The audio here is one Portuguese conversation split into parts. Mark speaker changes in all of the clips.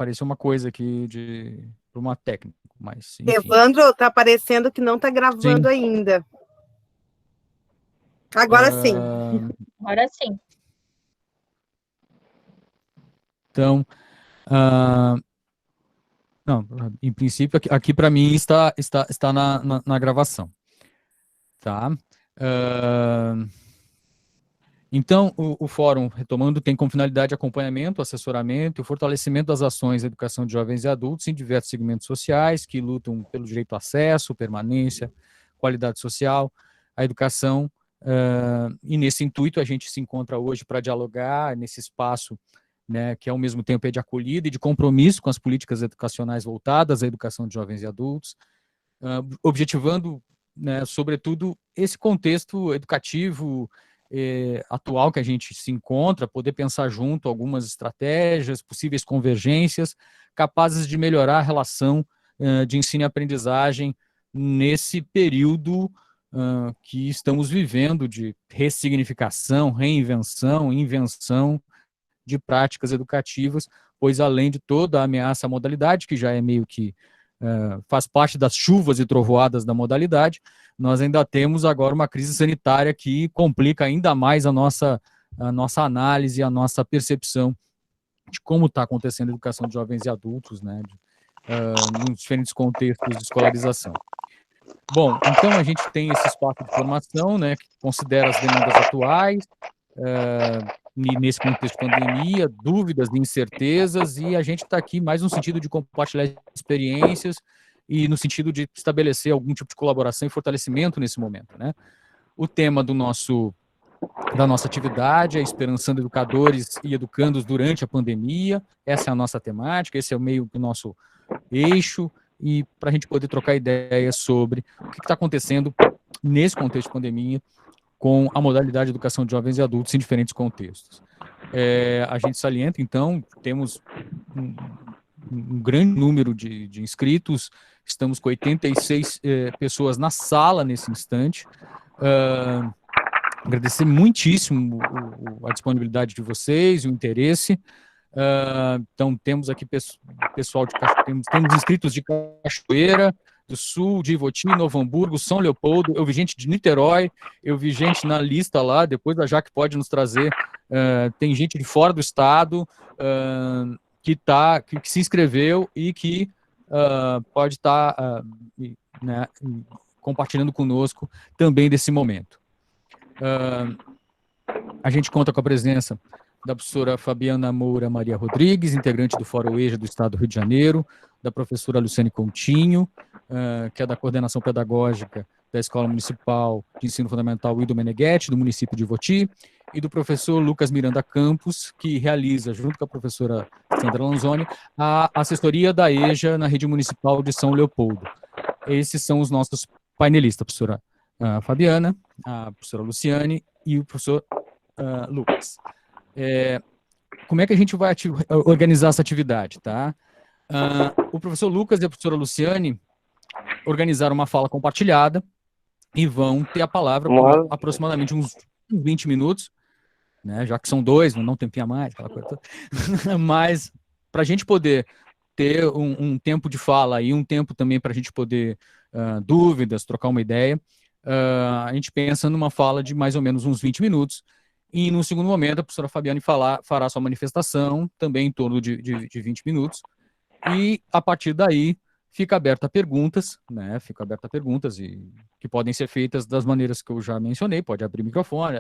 Speaker 1: apareceu uma coisa aqui para uma técnica, mas enfim.
Speaker 2: Evandro, tá parecendo que não tá gravando
Speaker 1: Sim.
Speaker 2: ainda. Agora sim.
Speaker 3: Agora sim.
Speaker 1: Então, não, em princípio, aqui para mim está na gravação. Tá? Então, o fórum, retomando, tem como finalidade acompanhamento, assessoramento e o fortalecimento das ações de educação de jovens e adultos em diversos segmentos sociais que lutam pelo direito ao acesso, permanência, qualidade social, a educação, e nesse intuito a gente se encontra hoje para dialogar nesse espaço, né, que ao mesmo tempo é de acolhida e de compromisso com as políticas educacionais voltadas à educação de jovens e adultos, objetivando, né, sobretudo, esse contexto educativo atual que a gente se encontra, poder pensar junto algumas estratégias, possíveis convergências, capazes de melhorar a relação de ensino e aprendizagem nesse período que estamos vivendo de ressignificação, reinvenção, invenção de práticas educativas, pois além de toda a ameaça à modalidade, que já é meio que faz parte das chuvas e trovoadas da modalidade, nós ainda temos agora uma crise sanitária que complica ainda mais a nossa análise, a nossa percepção de como está acontecendo a educação de jovens e adultos, né, nos diferentes contextos de escolarização. Bom, então a gente tem esse espaço de formação, né, que considera as demandas atuais, nesse contexto de pandemia, dúvidas, incertezas, e a gente está aqui mais no sentido de compartilhar experiências e no sentido de estabelecer algum tipo de colaboração e fortalecimento nesse momento, né? O tema da nossa atividade é esperançando educadores e educandos durante a pandemia, essa é a nossa temática, esse é o meio do nosso eixo, e para a gente poder trocar ideias sobre o que está acontecendo nesse contexto de pandemia, com a modalidade de educação de jovens e adultos em diferentes contextos. A gente salienta, então, temos um grande número de inscritos, estamos com 86 pessoas na sala nesse instante. Agradecer muitíssimo a disponibilidade de vocês, o interesse. Então, temos aqui pessoal temos inscritos de Cachoeira do Sul, de Ivoti, Novo Hamburgo, São Leopoldo, eu vi gente de Niterói, eu vi gente na lista lá, depois a Jaque pode nos trazer, tem gente de fora do estado que se inscreveu e que pode estar né, compartilhando conosco também desse momento. A gente conta com a presença da professora Fabiana Moura Maria Rodrigues, integrante do Fórum EJA do Estado do Rio de Janeiro, da professora Luciane Coutinho, que é da Coordenação Pedagógica da Escola Municipal de Ensino Fundamental Ildo Meneghetti, do município de Ivoti, e do professor Lucas Miranda Campos, que realiza, junto com a professora Sandra Lanzoni, a assessoria da EJA na rede municipal de São Leopoldo. Esses são os nossos painelistas, a professora Fabiana, a professora Luciane e o professor Lucas. Como é que a gente vai organizar essa atividade, tá? O professor Lucas e a professora Luciane organizaram uma fala compartilhada e vão ter a palavra por aproximadamente uns 20 minutos, né, já que são dois, não tempinha mais, aquela coisa toda. Mas para a gente poder ter um tempo de fala e um tempo também para a gente poder dúvidas, trocar uma ideia, a gente pensa numa fala de mais ou menos uns 20 minutos, e no segundo momento a professora Fabiane fará sua manifestação, também em torno de 20 minutos, e a partir daí fica aberta a perguntas, né, e que podem ser feitas das maneiras que eu já mencionei, pode abrir o microfone.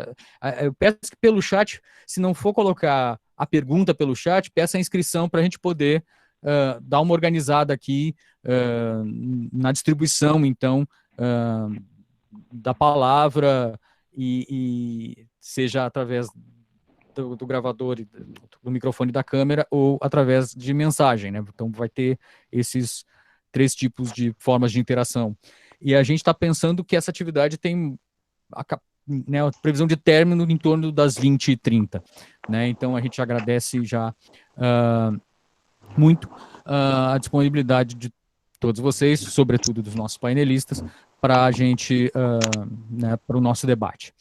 Speaker 1: Eu peço que pelo chat, se não for colocar a pergunta pelo chat, peça a inscrição para a gente poder dar uma organizada aqui na distribuição, então, da palavra, e seja através do gravador, do microfone da câmera, ou através de mensagem, né? Então vai ter esses 3 tipos de formas de interação. E a gente está pensando que essa atividade tem a previsão de término em torno das 20h30, né? Então a gente agradece já muito a disponibilidade de todos vocês, sobretudo dos nossos painelistas, para a gente, né, para o nosso debate.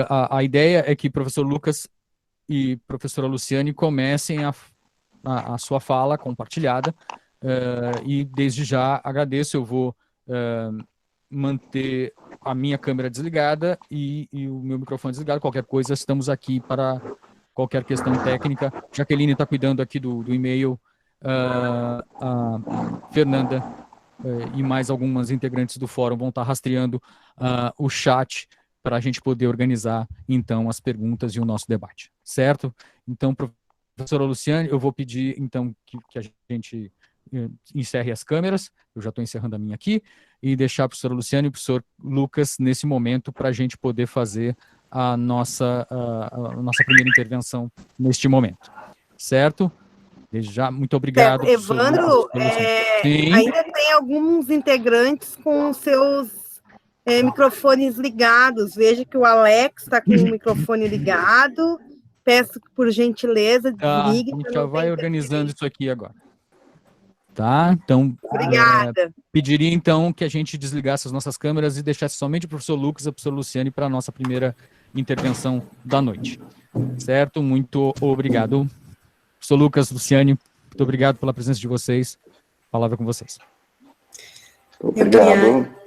Speaker 1: A ideia é que o professor Lucas e professora Luciane comecem a sua fala compartilhada, e desde já agradeço. Eu vou manter a minha câmera desligada e o meu microfone desligado. Qualquer coisa, estamos aqui para qualquer questão técnica. Jaqueline está cuidando aqui do e-mail, a Fernanda e mais algumas integrantes do fórum vão estar rastreando o chat para a gente poder organizar, então, as perguntas e o nosso debate, certo? Então, professora Luciane, eu vou pedir, então, que a gente encerre as câmeras, eu já estou encerrando a minha aqui, e deixar a professora Luciane e o professor Lucas nesse momento para a gente poder fazer a nossa primeira intervenção neste momento, certo? Desde já, muito obrigado,
Speaker 2: Certo.
Speaker 1: professor Lucas.
Speaker 2: Evandro,
Speaker 1: Sim.
Speaker 2: ainda tem alguns integrantes com seus microfones ligados. Veja que o Alex está com o microfone ligado. Peço que, por gentileza, desligue.
Speaker 1: A gente já vai organizando isso aqui agora. Tá? Então,
Speaker 2: obrigada.
Speaker 1: Pediria, então, que a gente desligasse as nossas câmeras e deixasse somente o professor Lucas e a professora Luciane para a nossa primeira intervenção da noite. Certo? Muito obrigado. Professor Lucas, Luciane, muito obrigado pela presença de vocês. Palavra com vocês.
Speaker 3: Obrigado.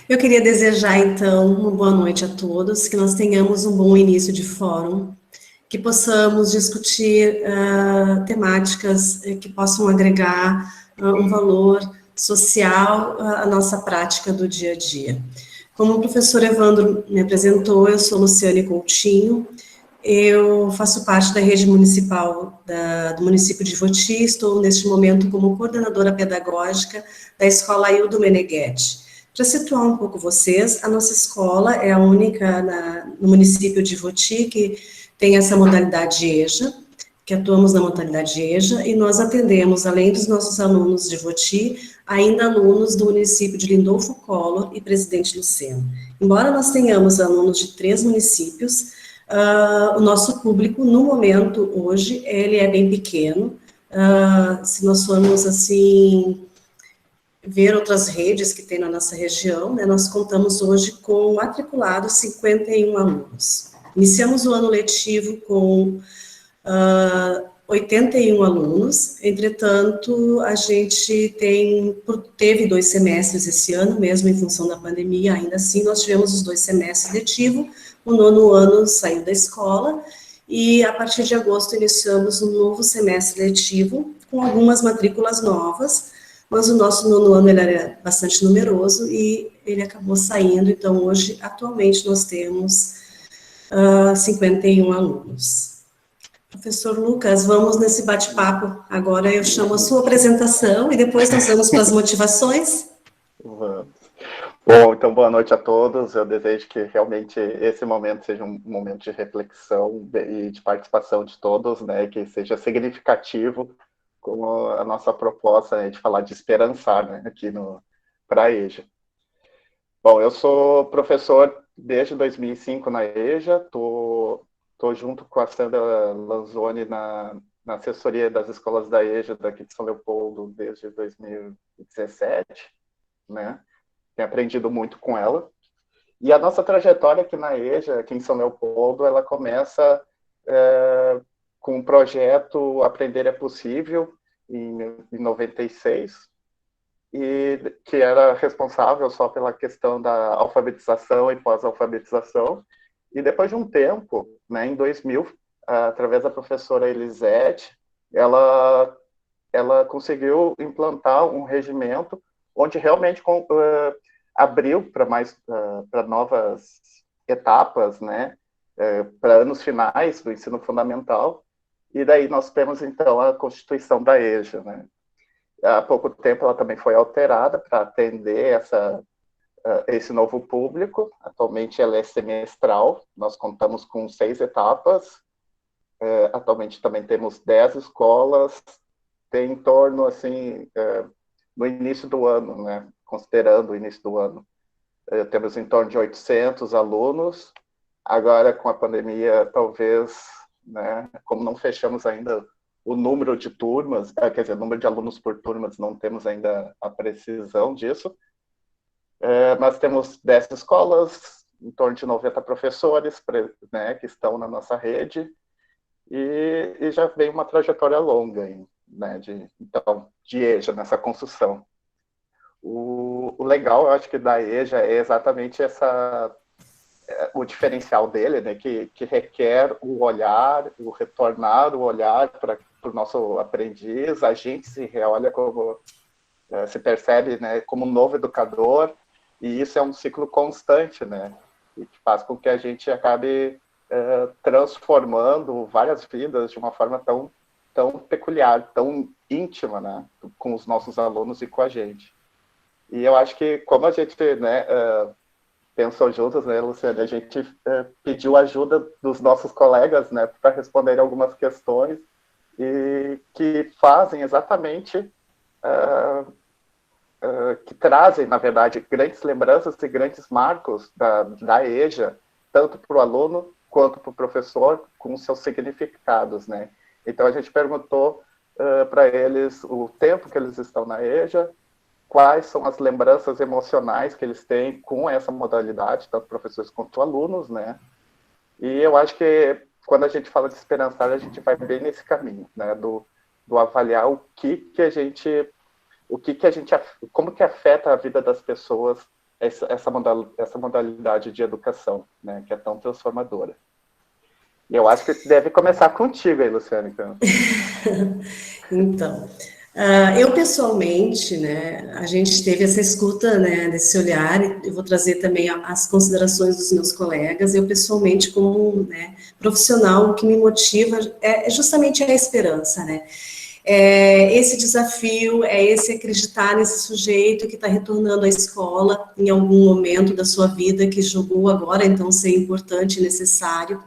Speaker 3: Eu queria desejar, então, uma boa noite a todos, que nós tenhamos um bom início de fórum, que possamos discutir temáticas que possam agregar um valor social à nossa prática do dia a dia. Como o professor Evandro me apresentou, eu sou Luciane Coutinho, eu faço parte da rede municipal do município de Voti, estou neste momento como coordenadora pedagógica da escola Aildo Meneghetti. Para situar um pouco vocês, a nossa escola é a única no município de Voti que tem essa modalidade EJA, que atuamos na modalidade EJA, e nós atendemos, além dos nossos alunos de Voti, ainda alunos do município de Lindolfo Collor e Presidente Lucena. Embora nós tenhamos alunos de 3 municípios, o nosso público, no momento, hoje, ele é bem pequeno. Se nós formos, assim, ver outras redes que tem na nossa região, né, nós contamos hoje com matriculados 51 alunos. Iniciamos o ano letivo com 81 alunos, entretanto, a gente teve 2 semestres esse ano, mesmo em função da pandemia, ainda assim, nós tivemos os 2 semestres letivos, o 9º ano saiu da escola, e a partir de agosto iniciamos um novo semestre letivo, com algumas matrículas novas, mas o nosso 9º ano ele era bastante numeroso, e ele acabou saindo, então hoje, atualmente, nós temos 51 alunos. Professor Lucas, vamos nesse bate-papo. Agora eu chamo a sua apresentação e depois nós vamos para as motivações.
Speaker 4: Vamos. Bom, então boa noite a todos. Eu desejo que realmente esse momento seja um momento de reflexão e de participação de todos, né, que seja significativo, como a nossa proposta, né, de falar de esperançar, né, aqui para a EJA. Bom, eu sou professor desde 2005 na EJA, estou junto com a Sandra Lanzoni na assessoria das escolas da EJA daqui de São Leopoldo desde 2017, né? Tenho aprendido muito com ela. E a nossa trajetória aqui na EJA, aqui em São Leopoldo, ela começa com o projeto Aprender é Possível, em 96, e que era responsável só pela questão da alfabetização e pós-alfabetização. E depois de um tempo, né, em 2000, através da professora Elisete, ela conseguiu implantar um regimento onde realmente abriu para novas etapas, né, para anos finais do ensino fundamental. E daí nós temos, então, a Constituição da EJA, né. Há pouco tempo ela também foi alterada para atender esse novo público. Atualmente ela é semestral, nós contamos com 6 etapas, atualmente também temos 10 escolas, tem em torno, assim, no início do ano, né, considerando o início do ano, temos em torno de 800 alunos. Agora, com a pandemia, talvez, né, como não fechamos ainda o número de turmas, quer dizer, o número de alunos por turmas, não temos ainda a precisão disso, mas temos 10 escolas, em torno de 90 professores, né, que estão na nossa rede, e já vem uma trajetória longa, né, de EJA, nessa construção. O legal, eu acho que da EJA é exatamente o diferencial dele, né, que requer o olhar, o retornar o olhar para o nosso aprendiz, a gente se reolha como, se percebe, né, como um novo educador, e isso é um ciclo constante, né, e que faz com que a gente acabe transformando várias vidas de uma forma tão peculiar, tão íntima, né, com os nossos alunos e com a gente. E eu acho que, como a gente, né, pensou juntos, né, Luciana, a gente pediu ajuda dos nossos colegas, né, para responder algumas questões, e que fazem exatamente, que trazem, na verdade, grandes lembranças e grandes marcos da EJA, tanto para o aluno quanto para o professor, com seus significados, né. Então, a gente perguntou para eles o tempo que eles estão na EJA, quais são as lembranças emocionais que eles têm com essa modalidade, tanto professores quanto alunos, né? E eu acho que quando a gente fala de esperançar, a gente vai bem nesse caminho, né? Do avaliar como que afeta a vida das pessoas essa modalidade de educação, né? Que é tão transformadora. E eu acho que deve começar contigo aí, Luciane.
Speaker 3: Então, eu pessoalmente, né, a gente teve essa escuta, né, desse olhar, e eu vou trazer também as considerações dos meus colegas. Eu pessoalmente, como, né, profissional, o que me motiva é justamente a esperança, né, esse desafio, esse acreditar nesse sujeito que está retornando à escola em algum momento da sua vida, que julgou agora, então, ser importante e necessário.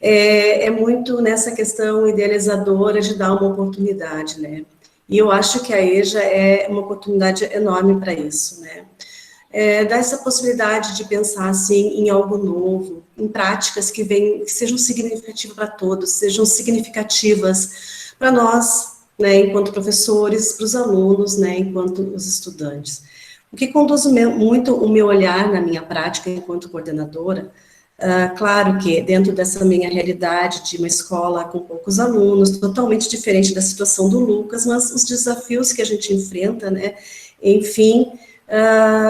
Speaker 3: É muito nessa questão idealizadora de dar uma oportunidade, né? E eu acho que a EJA é uma oportunidade enorme para isso, né? Dá essa possibilidade de pensar, assim, em algo novo, em práticas que sejam significativas para todos, sejam significativas para nós, né, enquanto professores, para os alunos, né, enquanto os estudantes. O que conduz muito o meu olhar na minha prática enquanto coordenadora. Claro que dentro dessa minha realidade de uma escola com poucos alunos, totalmente diferente da situação do Lucas, mas os desafios que a gente enfrenta, né, enfim,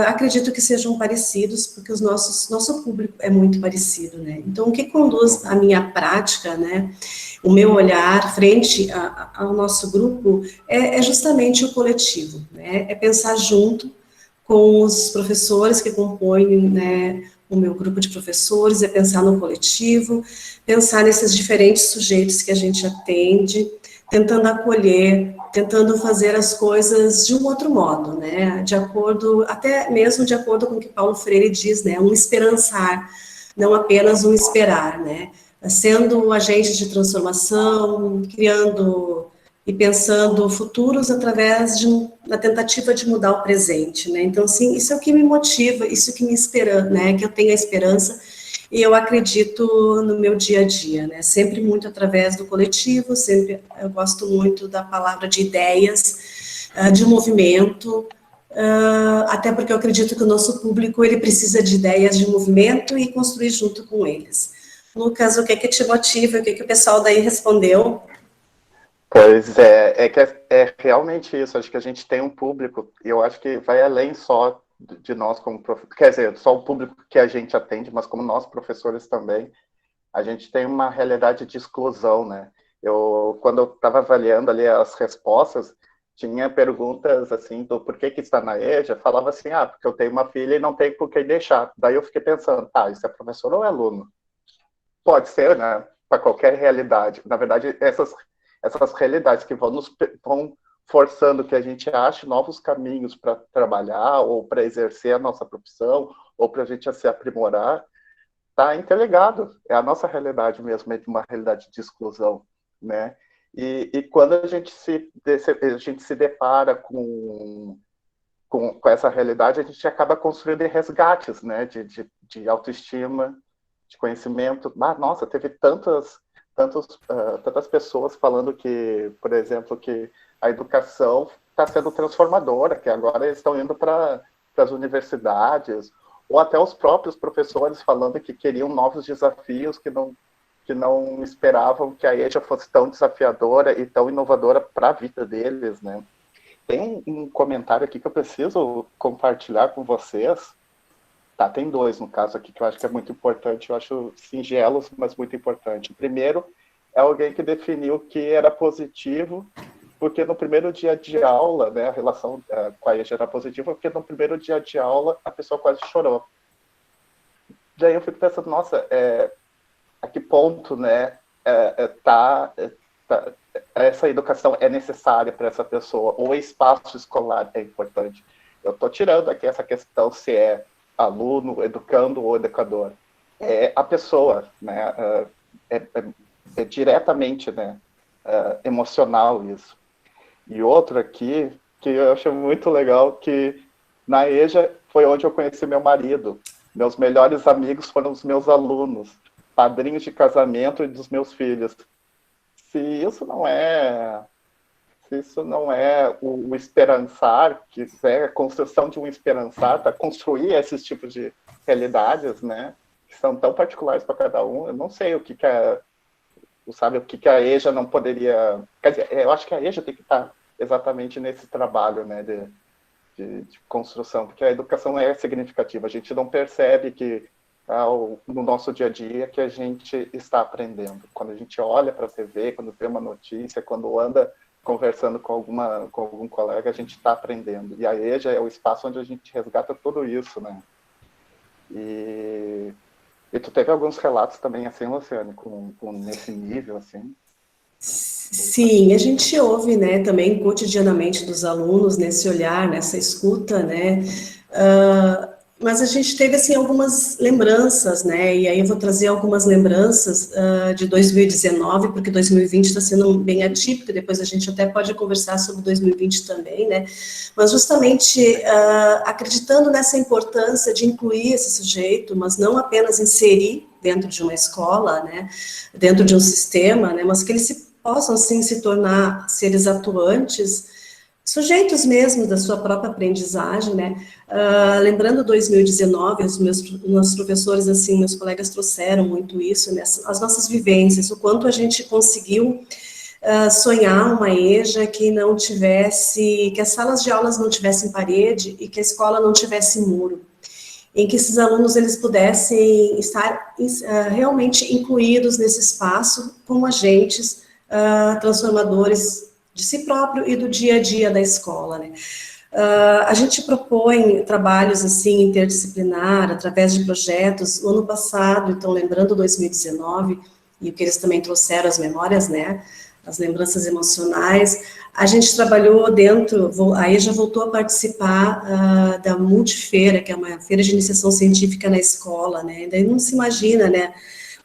Speaker 3: acredito que sejam parecidos, porque nosso público é muito parecido, né. Então, o que conduz a minha prática, né, o meu olhar frente ao nosso grupo é justamente o coletivo, né, é pensar junto com os professores que compõem, né, o meu grupo de professores, é pensar no coletivo, pensar nesses diferentes sujeitos que a gente atende, tentando acolher, tentando fazer as coisas de um outro modo, né, de acordo, até mesmo de acordo com o que Paulo Freire diz, né, um esperançar, não apenas um esperar, né, sendo agentes de transformação, criando e pensando futuros através da tentativa de mudar o presente, né? Então, assim, isso é o que me motiva, isso que me inspira, né? Que eu tenho a esperança e eu acredito no meu dia a dia, né? Sempre muito através do coletivo, sempre eu gosto muito da palavra de ideias, de movimento, até porque eu acredito que o nosso público, ele precisa de ideias de movimento e construir junto com eles. Lucas, o que te motiva? O que o pessoal daí respondeu?
Speaker 4: Pois que é realmente isso. Acho que a gente tem um público, e eu acho que vai além só de nós como professores, quer dizer, só o público que a gente atende, mas como nós professores também, a gente tem uma realidade de exclusão, né? Quando eu estava avaliando ali as respostas, tinha perguntas assim, do por que está na EJA, falava assim, porque eu tenho uma filha e não tenho por que deixar. Daí eu fiquei pensando, isso é professor ou é aluno? Pode ser, né? Para qualquer realidade. Na verdade, essas realidades que vão forçando que a gente ache novos caminhos para trabalhar ou para exercer a nossa profissão ou para a gente se aprimorar, está interligado. É a nossa realidade mesmo, é uma realidade de exclusão, né? E quando a gente se depara com essa realidade, a gente acaba construindo resgates, né? De autoestima, de conhecimento. Nossa, teve tantas pessoas falando que, por exemplo, que a educação está sendo transformadora, que agora eles estão indo para as universidades, ou até os próprios professores falando que queriam novos desafios, que não esperavam que a EJA fosse tão desafiadora e tão inovadora para a vida deles, né? Tem um comentário aqui que eu preciso compartilhar com vocês. Tá, tem dois, no caso aqui, que eu acho que é muito importante, eu acho singelos, mas muito importante. O primeiro é alguém que definiu que era positivo, porque no primeiro dia de aula, né, a relação com a EJA era positiva, porque no primeiro dia de aula a pessoa quase chorou. Daí eu fico pensando, nossa, a que ponto, né, essa educação é necessária para essa pessoa, ou o espaço escolar é importante. Eu estou tirando aqui essa questão se é aluno, educando ou educador. É a pessoa, né? É diretamente, né, emocional isso. E outro aqui, que eu acho muito legal, que na EJA foi onde eu conheci meu marido. Meus melhores amigos foram os meus alunos, padrinhos de casamento dos meus filhos. Se isso não é o esperançar, que é a construção de um esperançar, para construir esses tipos de realidades, né, que são tão particulares para cada um, eu não sei o que a EJA não poderia... Quer dizer, eu acho que a EJA tem que estar exatamente nesse trabalho, né, de construção, porque a educação é significativa, a gente não percebe que no nosso dia a dia que a gente está aprendendo. Quando a gente olha para a TV, quando vê uma notícia, quando anda conversando com algum colega, a gente está aprendendo. E a EJA é o espaço onde a gente resgata tudo isso, né? E tu teve alguns relatos também, assim, Luciane, nesse nível, assim?
Speaker 3: Sim, a gente ouve, né, também cotidianamente dos alunos, nesse olhar, nessa escuta, né, mas a gente teve, assim, algumas lembranças, né, e aí eu vou trazer algumas lembranças de 2019, porque 2020 está sendo bem atípico, depois a gente até pode conversar sobre 2020 também, né, mas justamente acreditando nessa importância de incluir esse sujeito, mas não apenas inserir dentro de uma escola, né, dentro de um sistema, né, mas que eles possam, sim, se tornar seres atuantes, sujeitos mesmo da sua própria aprendizagem, né? Lembrando 2019, os meus professores, assim, meus colegas trouxeram muito isso, né? As nossas vivências, o quanto a gente conseguiu sonhar uma EJA que não tivesse, que as salas de aulas não tivessem parede e que a escola não tivesse muro, em que esses alunos eles pudessem estar realmente incluídos nesse espaço como agentes transformadores de si próprio e do dia a dia da escola, né? A gente propõe trabalhos, assim, interdisciplinar, através de projetos. No ano passado, então, lembrando 2019, e o que eles também trouxeram, as memórias, né, as lembranças emocionais, a gente trabalhou a EJA voltou a participar da Multifeira, que é uma feira de iniciação científica na escola, né, daí não se imagina, né,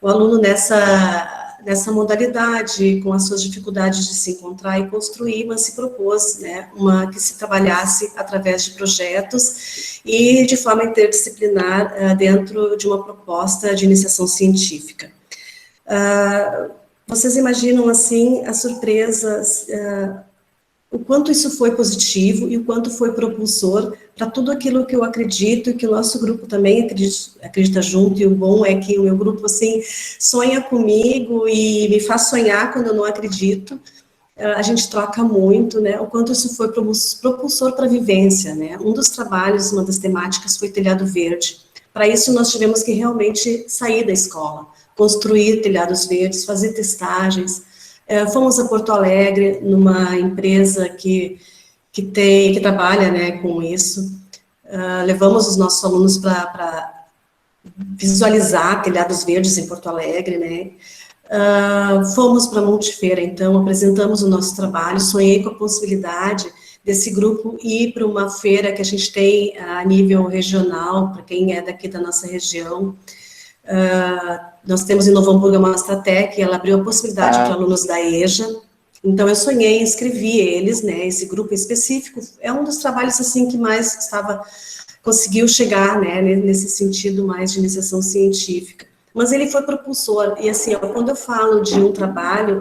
Speaker 3: o aluno nessa modalidade, com as suas dificuldades de se encontrar e construir, mas se propôs, né, que se trabalhasse através de projetos e de forma interdisciplinar dentro de uma proposta de iniciação científica. Vocês imaginam, assim, as surpresas, o quanto isso foi positivo e o quanto foi propulsor para tudo aquilo que eu acredito e que o nosso grupo também acredita junto, e o bom é que o meu grupo, assim, sonha comigo e me faz sonhar quando eu não acredito, a gente troca muito, né, o quanto isso foi propulsor para a vivência, né, um dos trabalhos, uma das temáticas foi telhado verde. Para isso nós tivemos que realmente sair da escola, construir telhados verdes, fazer testagens. Fomos a Porto Alegre, numa empresa que trabalha, né, com isso. Levamos os nossos alunos para visualizar telhados verdes em Porto Alegre, né. Fomos para Multifeira, então, apresentamos o nosso trabalho, sonhei com a possibilidade desse grupo ir para uma feira que a gente tem a nível regional, para quem é daqui da nossa região. Nós temos em Novo Hamburgo a Mastratec, ela abriu a possibilidade para alunos da EJA, então eu sonhei, inscrevi eles, né, esse grupo específico, é um dos trabalhos, assim, que mais conseguiu chegar, né, nesse sentido mais de iniciação científica, mas ele foi propulsor, e assim, quando eu falo de um trabalho,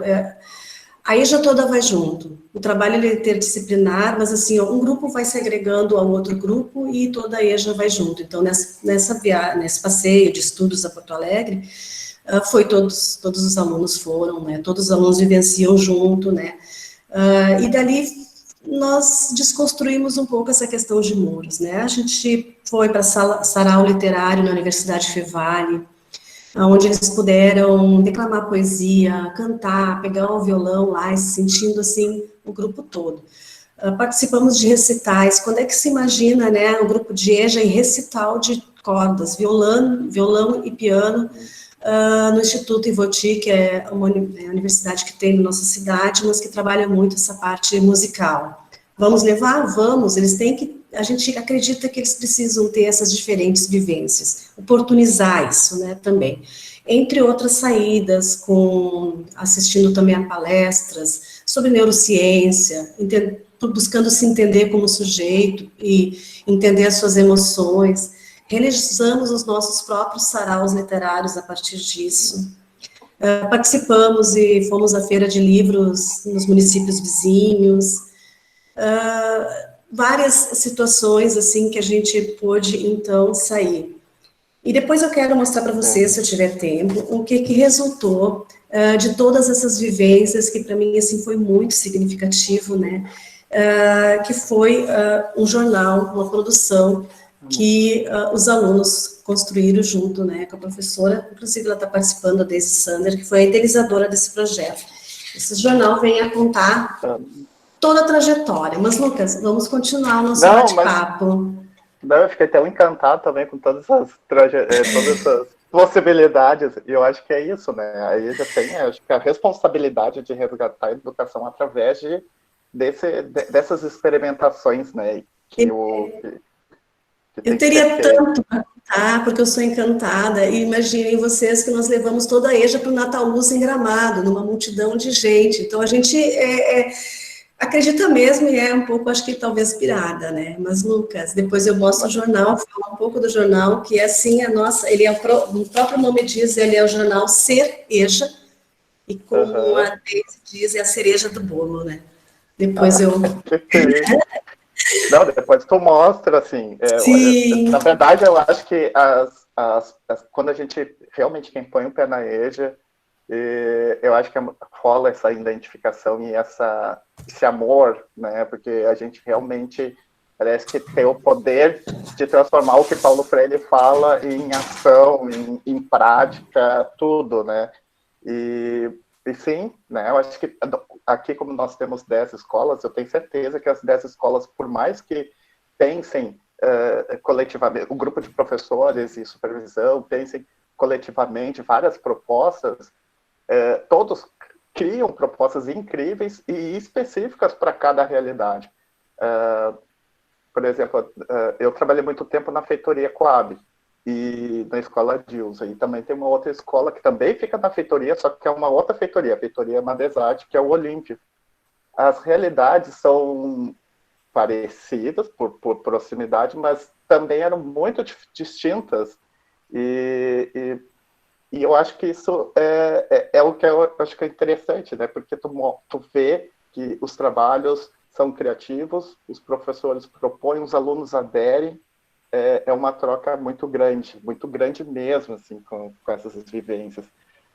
Speaker 3: a EJA toda vai junto. O trabalho ele é interdisciplinar, mas assim, ó, um grupo vai se agregando ao outro grupo e toda a EJA vai junto. Então, nesse passeio de estudos a Porto Alegre, foi todos os alunos foram, né? Todos os alunos vivenciam junto, né? E dali nós desconstruímos um pouco essa questão de muros, né? A gente foi para sarau literário na Universidade Fevale, onde eles puderam declamar poesia, cantar, pegar o violão lá e se sentindo assim o grupo todo. Participamos de recitais. Quando é que se imagina, né, um grupo de EJA em recital de cordas, violão e piano, no Instituto Ivoti, que é uma universidade que tem na nossa cidade, mas que trabalha muito essa parte musical. Vamos levar? Vamos. Eles têm que, a gente acredita que eles precisam ter essas diferentes vivências, oportunizar isso, né, também. Entre outras saídas, assistindo também a palestras sobre neurociência, buscando se entender como sujeito e entender as suas emoções. Realizamos os nossos próprios saraus literários a partir disso. Participamos e fomos à feira de livros nos municípios vizinhos. Várias situações assim que a gente pôde então sair. E depois eu quero mostrar para você, se eu tiver tempo, o que resultou de todas essas vivências que para mim assim foi muito significativo, né? Que foi um jornal, uma produção que os alunos construíram junto, né, com a professora. Inclusive ela está participando, a Daisy Sander, que foi a idealizadora desse projeto. Esse jornal vem a contar toda a trajetória. Mas, Lucas, vamos continuar o nosso bate-papo.
Speaker 4: Eu fiquei tão encantado também com todas essas possibilidades, e eu acho que é isso, né? Aí já tem, acho que a responsabilidade de resgatar a educação através dessas experimentações, né?
Speaker 3: Eu teria tanto para contar, porque eu sou encantada, e imaginem vocês que nós levamos toda a EJA para o Natal Luz em Gramado, numa multidão de gente. Então, a gente acredita mesmo e é um pouco, acho que talvez pirada, né? Mas, Lucas, depois eu mostro o jornal, falar um pouco do jornal, que é assim, ele é o próprio nome diz, ele é o jornal Ser EJA, e como a Daisy diz, é a cereja do bolo, né? Depois eu...
Speaker 4: Não, depois tu mostra, assim. Na verdade, eu acho que quando a gente realmente, quem põe o pé na EJA, eu acho que rola essa identificação e esse amor, né? Porque a gente realmente parece que tem o poder de transformar o que Paulo Freire fala em ação, em prática, tudo, né? E sim, né? Eu acho que aqui, como nós temos 10 escolas, eu tenho certeza que as 10 escolas, por mais que pensem coletivamente, o grupo de professores e supervisão pensem coletivamente várias propostas, todos criam propostas incríveis e específicas para cada realidade. Por exemplo, eu trabalhei muito tempo na feitoria Coab, e na escola Dilsa, e também tem uma outra escola que também fica na feitoria, só que é uma outra feitoria, a feitoria Madesade, que é o Olímpio. As realidades são parecidas por proximidade, mas também eram muito distintas, e eu acho que isso é o que eu acho que é interessante, né? Porque tu vê que os trabalhos são criativos, os professores propõem, os alunos aderem, é uma troca muito grande mesmo, assim, com essas vivências.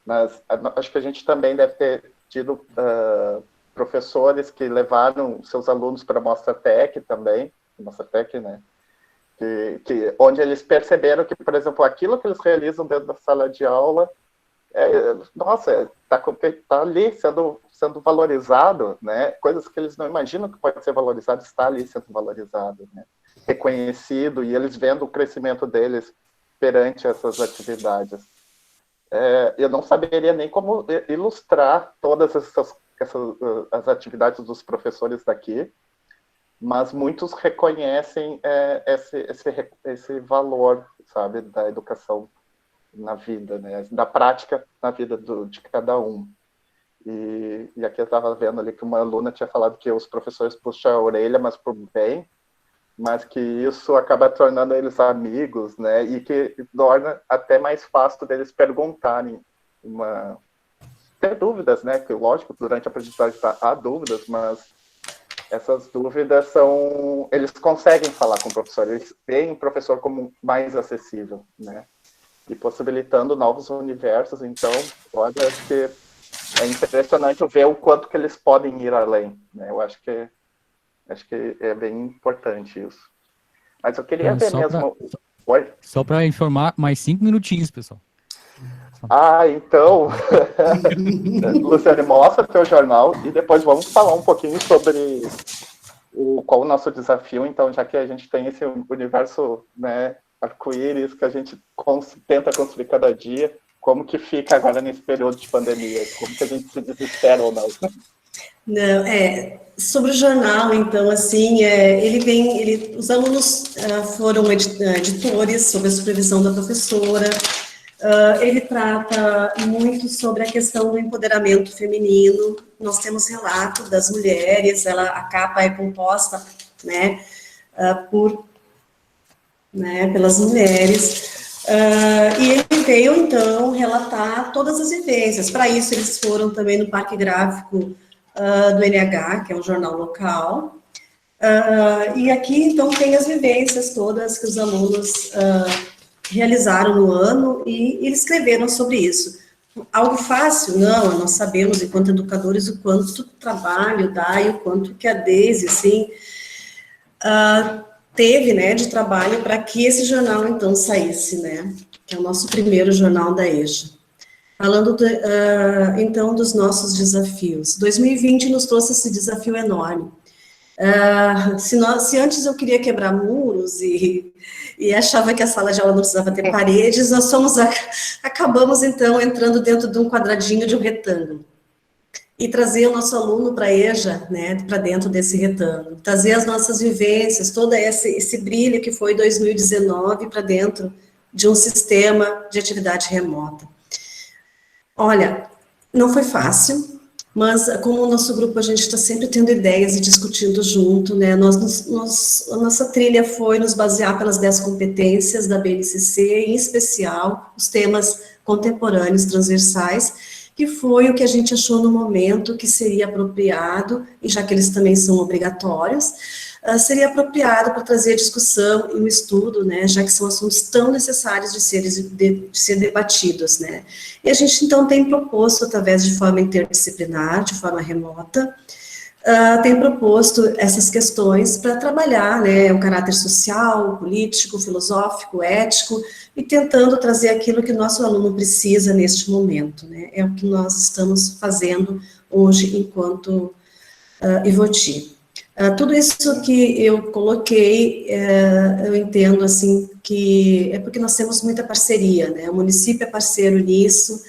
Speaker 4: Mas acho que a gente também deve ter tido professores que levaram seus alunos para a Mostratec também, Mostratec, né? Onde eles perceberam que, por exemplo, aquilo que eles realizam dentro da sala de aula, está ali sendo valorizado, né? Coisas que eles não imaginam que pode ser valorizado, está ali sendo valorizado, né? Reconhecido, e eles vendo o crescimento deles perante essas atividades. Eu não saberia nem como ilustrar todas as atividades dos professores daqui, mas muitos reconhecem esse valor, sabe, da educação na vida, né, da prática na vida de cada um. E aqui eu estava vendo ali que uma aluna tinha falado que os professores puxam a orelha, mas por bem, mas que isso acaba tornando eles amigos, né, e que torna até mais fácil deles perguntarem ter dúvidas, né? Que, lógico, durante a aprendizagem há dúvidas, mas essas dúvidas eles conseguem falar com o professor, eles veem o professor como mais acessível, né? E possibilitando novos universos. Então, olha, acho que é impressionante ver o quanto que eles podem ir além, né? Eu acho que é bem importante isso. Mas eu queria ver mesmo... Oi?
Speaker 1: Só para informar, mais 5 minutinhos, pessoal.
Speaker 4: Então, Luciane, mostra teu jornal e depois vamos falar um pouquinho sobre qual o nosso desafio, então, já que a gente tem esse universo, né, arco-íris que a gente tenta construir cada dia, como que fica agora nesse período de pandemia? Como que a gente se desespera ou não?
Speaker 3: Não, sobre o jornal, então, assim, os alunos foram editores sob a supervisão da professora. Ele trata muito sobre a questão do empoderamento feminino. Nós temos relato das mulheres, a capa é composta, né, pelas mulheres, e ele veio, então, relatar todas as vivências. Para isso, eles foram também no Parque Gráfico do NH, que é um jornal local, e aqui, então, tem as vivências todas que os alunos realizaram no ano, e eles escreveram sobre isso. Algo fácil? Não, nós sabemos, enquanto educadores, o quanto trabalho dá, e o quanto que a Deise, assim, teve, né, de trabalho para que esse jornal, então, saísse, né, que é o nosso primeiro jornal da EJA. Falando, então, dos nossos desafios. 2020 nos trouxe esse desafio enorme. Se antes eu queria quebrar muros e achava que a sala de aula não precisava ter paredes, nós acabamos, então, entrando dentro de um quadradinho de um retângulo. E trazer o nosso aluno para a EJA, né, para dentro desse retângulo. Trazer as nossas vivências, todo esse brilho que foi 2019 para dentro de um sistema de atividade remota. Olha, não foi fácil, mas como o nosso grupo, a gente está sempre tendo ideias e discutindo junto, né, a nossa trilha foi nos basear pelas 10 competências da BNCC, em especial os temas contemporâneos, transversais, que foi o que a gente achou no momento que seria apropriado, e já que eles também são obrigatórios, seria apropriado para trazer a discussão e o estudo, né, já que são assuntos tão necessários de ser debatidos, né. E a gente, então, tem proposto, através de forma interdisciplinar, de forma remota, tem proposto essas questões para trabalhar, né, o caráter social, político, filosófico, ético, e tentando trazer aquilo que o nosso aluno precisa neste momento, né, é o que nós estamos fazendo hoje enquanto Ivoti. Tudo isso que eu coloquei, eu entendo, assim, que é porque nós temos muita parceria, né, o município é parceiro nisso,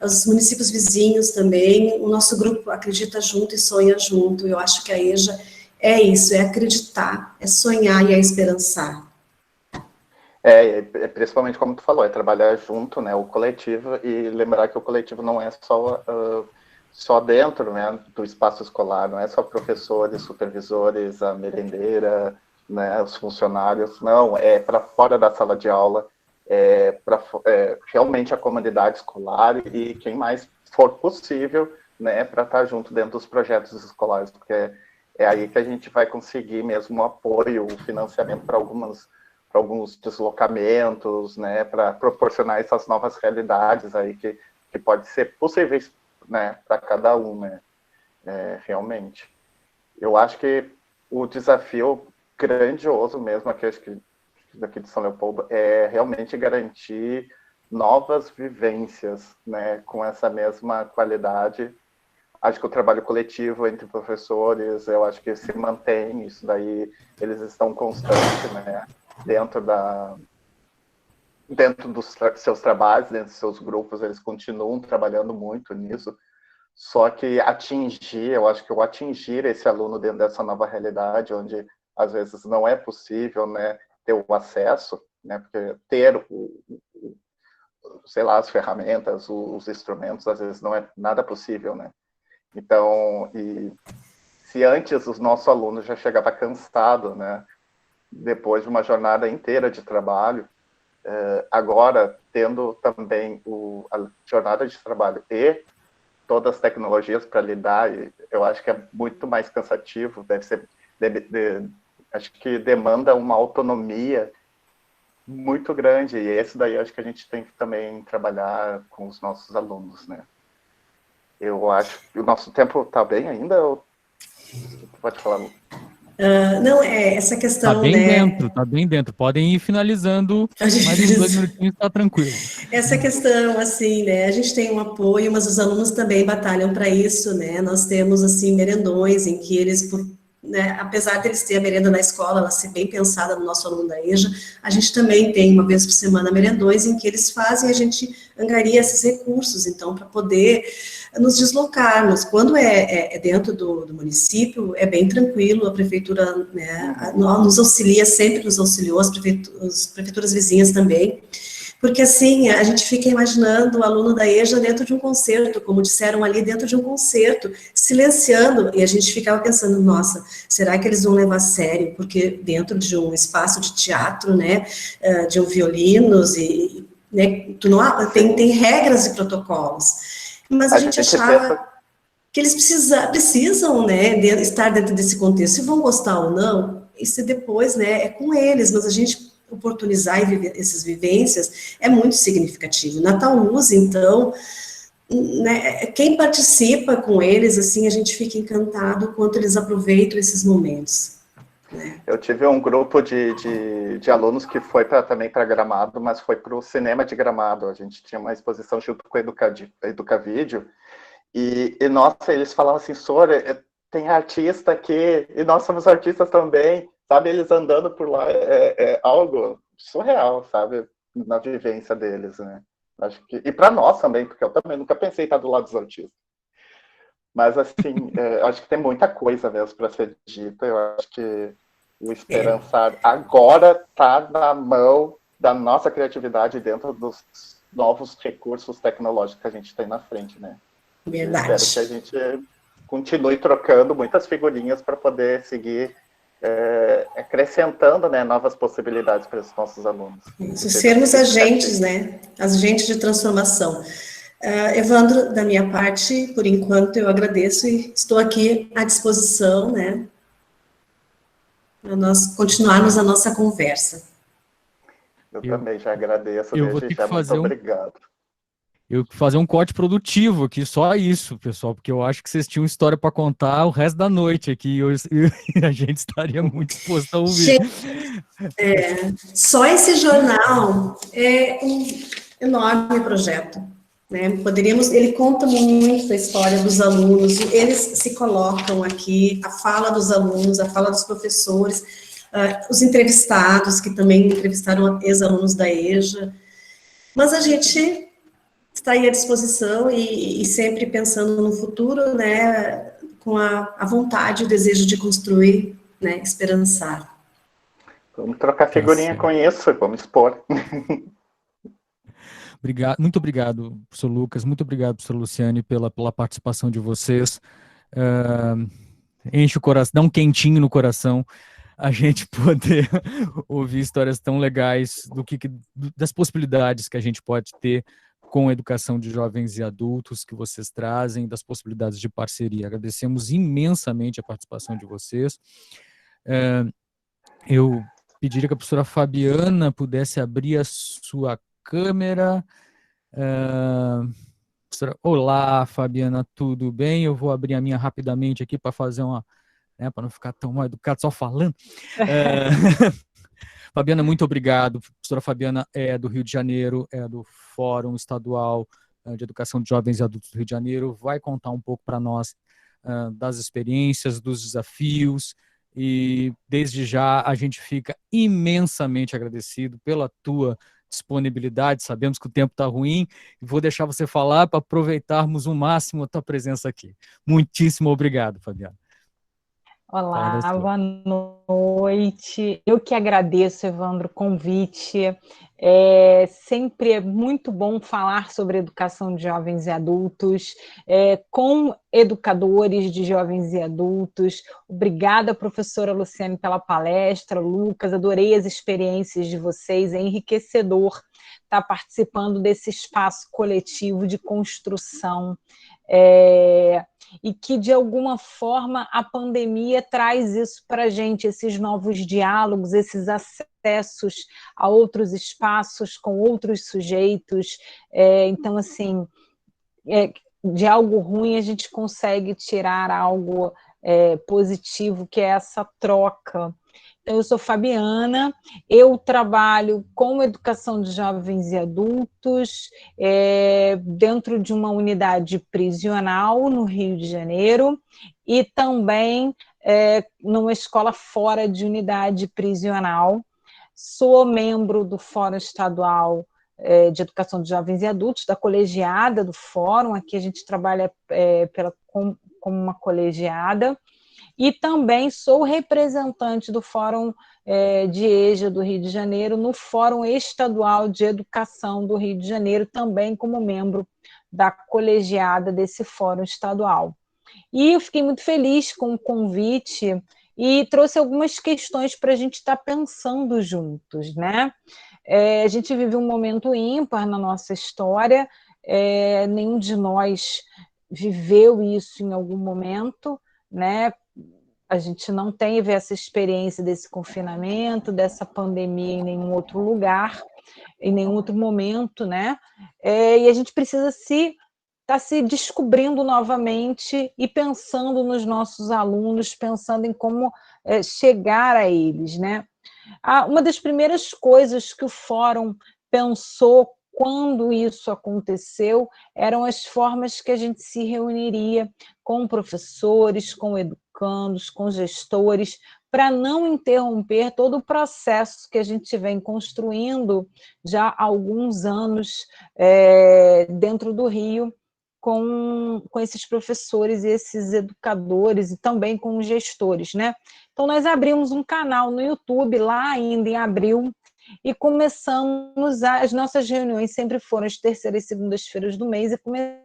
Speaker 3: os municípios vizinhos também, o nosso grupo acredita junto e sonha junto. Eu acho que a EJA é isso, é acreditar, é sonhar e é esperançar.
Speaker 4: Principalmente como tu falou, é trabalhar junto, né, o coletivo, e lembrar que o coletivo não é só dentro, né, do espaço escolar, não é só professores, supervisores, a merendeira, né, os funcionários, não, é para fora da sala de aula, para realmente a comunidade escolar e quem mais for possível, né, para estar junto dentro dos projetos escolares, porque é aí que a gente vai conseguir mesmo o apoio, o financiamento para alguns deslocamentos, né, para proporcionar essas novas realidades aí que pode ser possíveis, né, para cada um, né, realmente. Eu acho que o desafio grandioso mesmo, aqui, acho que daqui de São Leopoldo, é realmente garantir novas vivências, né, com essa mesma qualidade. Acho que o trabalho coletivo entre professores, eu acho que se mantém, isso daí, eles estão constantes, né, dentro dos seus trabalhos, dentro dos seus grupos, eles continuam trabalhando muito nisso, só que eu acho que atingir esse aluno dentro dessa nova realidade, onde às vezes não é possível, né, ter o acesso, né, porque ter sei lá, as ferramentas, os instrumentos, às vezes não é nada possível, né. Então, e se antes o nosso aluno já chegava cansado, né, depois de uma jornada inteira de trabalho, agora, tendo também a jornada de trabalho e todas as tecnologias para lidar, e eu acho que é muito mais cansativo, acho que demanda uma autonomia muito grande, e esse daí acho que a gente tem que também trabalhar com os nossos alunos, né? Eu acho que o nosso tempo está bem ainda, ou pode falar, Lu?
Speaker 3: Não, essa questão,
Speaker 1: Tá bem
Speaker 3: né?
Speaker 1: dentro, tá bem dentro. Podem ir finalizando, mais uns 2 minutinhos, tá tranquilo.
Speaker 3: Essa questão, assim, né, a gente tem um apoio, mas os alunos também batalham para isso, né, nós temos, assim, merendões em que eles, né, apesar deles terem a merenda na escola, ela ser bem pensada no nosso aluno da EJA, a gente também tem, uma vez por semana, merendões em que eles fazem, a gente angaria esses recursos, então, para poder nos deslocarmos. Quando é dentro do município, é bem tranquilo, a prefeitura, né, nos auxilia, sempre nos auxiliou, as prefeituras vizinhas também, porque, assim, a gente fica imaginando o aluno da EJA dentro de um concerto, como disseram ali, dentro de um concerto, silenciando, e a gente ficava pensando, nossa, será que eles vão levar a sério? Porque dentro de um espaço de teatro, né, de um violinos, e né, tem regras e protocolos. Mas a gente achava que eles precisam, né, estar dentro desse contexto. Se vão gostar ou não, isso depois, né, é com eles, mas a gente oportunizar e viver essas vivências é muito significativo. Natal Luz, então, né, quem participa com eles, assim, a gente fica encantado quanto eles aproveitam esses momentos. Né? Eu
Speaker 4: tive um grupo de alunos que foi também para Gramado, mas foi para o cinema de Gramado. A gente tinha uma exposição junto com a Educavídeo, e nossa, eles falavam assim, Sora, tem artista aqui, e nós somos artistas também, sabe, eles andando por lá, é algo surreal, sabe, na vivência deles, né, acho que, e para nós também, porque eu também nunca pensei em estar do lado dos artistas, mas assim, acho que tem muita coisa mesmo para ser dita, eu acho que o Esperançar agora está na mão da nossa criatividade dentro dos novos recursos tecnológicos que a gente tem na frente, né.
Speaker 3: Verdade.
Speaker 4: Eu espero que a gente continue trocando muitas figurinhas para poder seguir acrescentando, né, novas possibilidades para os nossos alunos.
Speaker 3: Isso, sermos agentes, né? Agentes de transformação. Evandro, da minha parte, por enquanto eu agradeço e estou aqui à disposição, né? Para nós continuarmos a nossa conversa.
Speaker 4: Eu também já agradeço,
Speaker 1: eu vou ter que
Speaker 4: muito obrigado.
Speaker 1: Eu vou fazer um corte produtivo aqui, só isso, pessoal, porque eu acho que vocês tinham história para contar o resto da noite aqui e a gente estaria muito disposto a ouvir.
Speaker 3: Só esse jornal é um enorme projeto, né? Ele conta muito a história dos alunos, eles se colocam aqui, a fala dos alunos, a fala dos professores, os entrevistados, que também entrevistaram ex-alunos da EJA, mas a gente está aí à disposição e sempre pensando no futuro, né, com a vontade e o desejo de construir, né, esperançar.
Speaker 4: Vamos trocar figurinha com isso, vamos expor.
Speaker 1: Muito obrigado, professor Lucas, muito obrigado, professor Luciane, pela participação de vocês. Enche o coração, dá um quentinho no coração a gente poder ouvir histórias tão legais das possibilidades que a gente pode ter com a educação de jovens e adultos que vocês trazem, das possibilidades de parceria. Agradecemos imensamente a participação de vocês. Eu pediria que a professora Fabiana pudesse abrir a sua câmera. Olá, Fabiana, tudo bem? Eu vou abrir a minha rapidamente aqui para fazer para não ficar tão mal educado, só falando. Fabiana, muito obrigado. A professora Fabiana é do Rio de Janeiro, é do Fórum Estadual de Educação de Jovens e Adultos do Rio de Janeiro, vai contar um pouco para nós das experiências, dos desafios, e desde já a gente fica imensamente agradecido pela tua disponibilidade. Sabemos que o tempo está ruim e vou deixar você falar para aproveitarmos o máximo a tua presença aqui. Muitíssimo obrigado, Fabiana.
Speaker 5: Olá, boa noite. Eu que agradeço, Evandro, o convite. Sempre é muito bom falar sobre educação de jovens e adultos, com educadores de jovens e adultos. Obrigada, professora Luciane, pela palestra. Lucas, adorei as experiências de vocês, é enriquecedor estar participando desse espaço coletivo de construção e que, de alguma forma, a pandemia traz isso para a gente, esses novos diálogos, esses acessos a outros espaços, com outros sujeitos. Então, assim, de algo ruim a gente consegue tirar algo positivo, que é essa troca. Então, eu sou Fabiana, eu trabalho com educação de jovens e adultos dentro de uma unidade prisional no Rio de Janeiro e também numa escola fora de unidade prisional. Sou membro do Fórum Estadual de Educação de Jovens e Adultos, da colegiada do Fórum. Aqui a gente trabalha como uma colegiada. E também sou representante do Fórum de EJA do Rio de Janeiro, no Fórum Estadual de Educação do Rio de Janeiro, também como membro da colegiada desse Fórum Estadual. E eu fiquei muito feliz com o convite e trouxe algumas questões para a gente estar pensando juntos, né? A gente vive um momento ímpar na nossa história, nenhum de nós viveu isso em algum momento, né? A gente não teve essa experiência desse confinamento, dessa pandemia em nenhum outro lugar, em nenhum outro momento, né? E a gente precisa estar se descobrindo novamente e pensando nos nossos alunos, pensando em como chegar a eles, né? Uma das primeiras coisas que o Fórum pensou quando isso aconteceu eram as formas que a gente se reuniria com professores, com educandos, com gestores, para não interromper todo o processo que a gente vem construindo já há alguns anos dentro do Rio, com esses professores e esses educadores, e também com os gestores, né? Então, nós abrimos um canal no YouTube, lá ainda em abril, e começamos, as nossas reuniões sempre foram as terceiras e segundas-feiras do mês, e começamos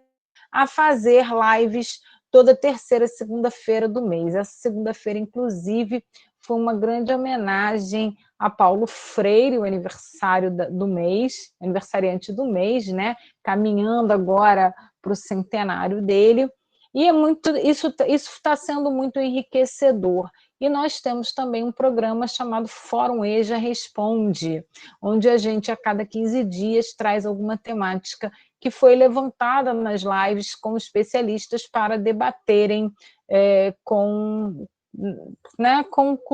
Speaker 5: a fazer lives toda terceira e segunda-feira do mês. Essa segunda-feira, inclusive, foi uma grande homenagem a Paulo Freire, o aniversário do mês, aniversariante do mês, né? Caminhando agora para o centenário dele, e isso está sendo muito enriquecedor. E nós temos também um programa chamado Fórum EJA Responde, onde a gente, a cada 15 dias, traz alguma temática que foi levantada nas lives com especialistas para debaterem com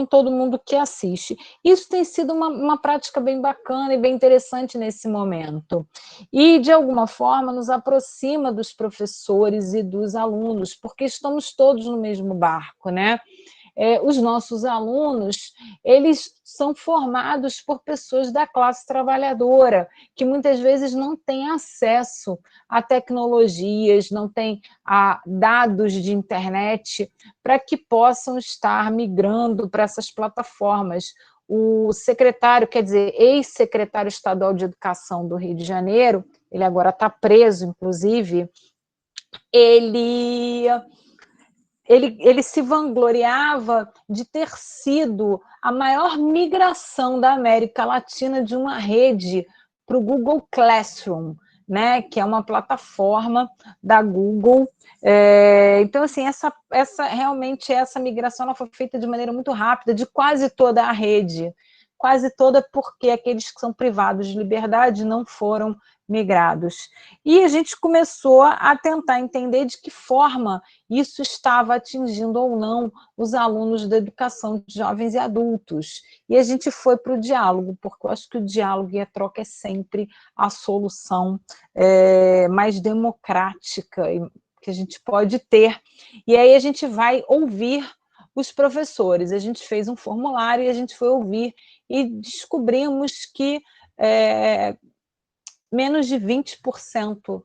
Speaker 5: todo mundo que assiste. Isso tem sido uma prática bem bacana e bem interessante nesse momento. E, de alguma forma, nos aproxima dos professores e dos alunos, porque estamos todos no mesmo barco, né? Os nossos alunos, eles são formados por pessoas da classe trabalhadora, que muitas vezes não têm acesso a tecnologias, não têm a dados de internet para que possam estar migrando para essas plataformas. O secretário, quer dizer, ex-secretário estadual de Educação do Rio de Janeiro, ele agora está preso, inclusive, ele se vangloriava de ter sido a maior migração da América Latina de uma rede para o Google Classroom, né, que é uma plataforma da Google. Então, assim, realmente essa migração ela foi feita de maneira muito rápida, de quase toda a rede, quase toda, porque aqueles que são privados de liberdade não foram migrados. E a gente começou a tentar entender de que forma isso estava atingindo ou não os alunos da educação de jovens e adultos. E a gente foi para o diálogo, porque eu acho que o diálogo e a troca é sempre a solução mais democrática que a gente pode ter. E aí a gente vai ouvir os professores. A gente fez um formulário e a gente foi ouvir e descobrimos que menos de 20%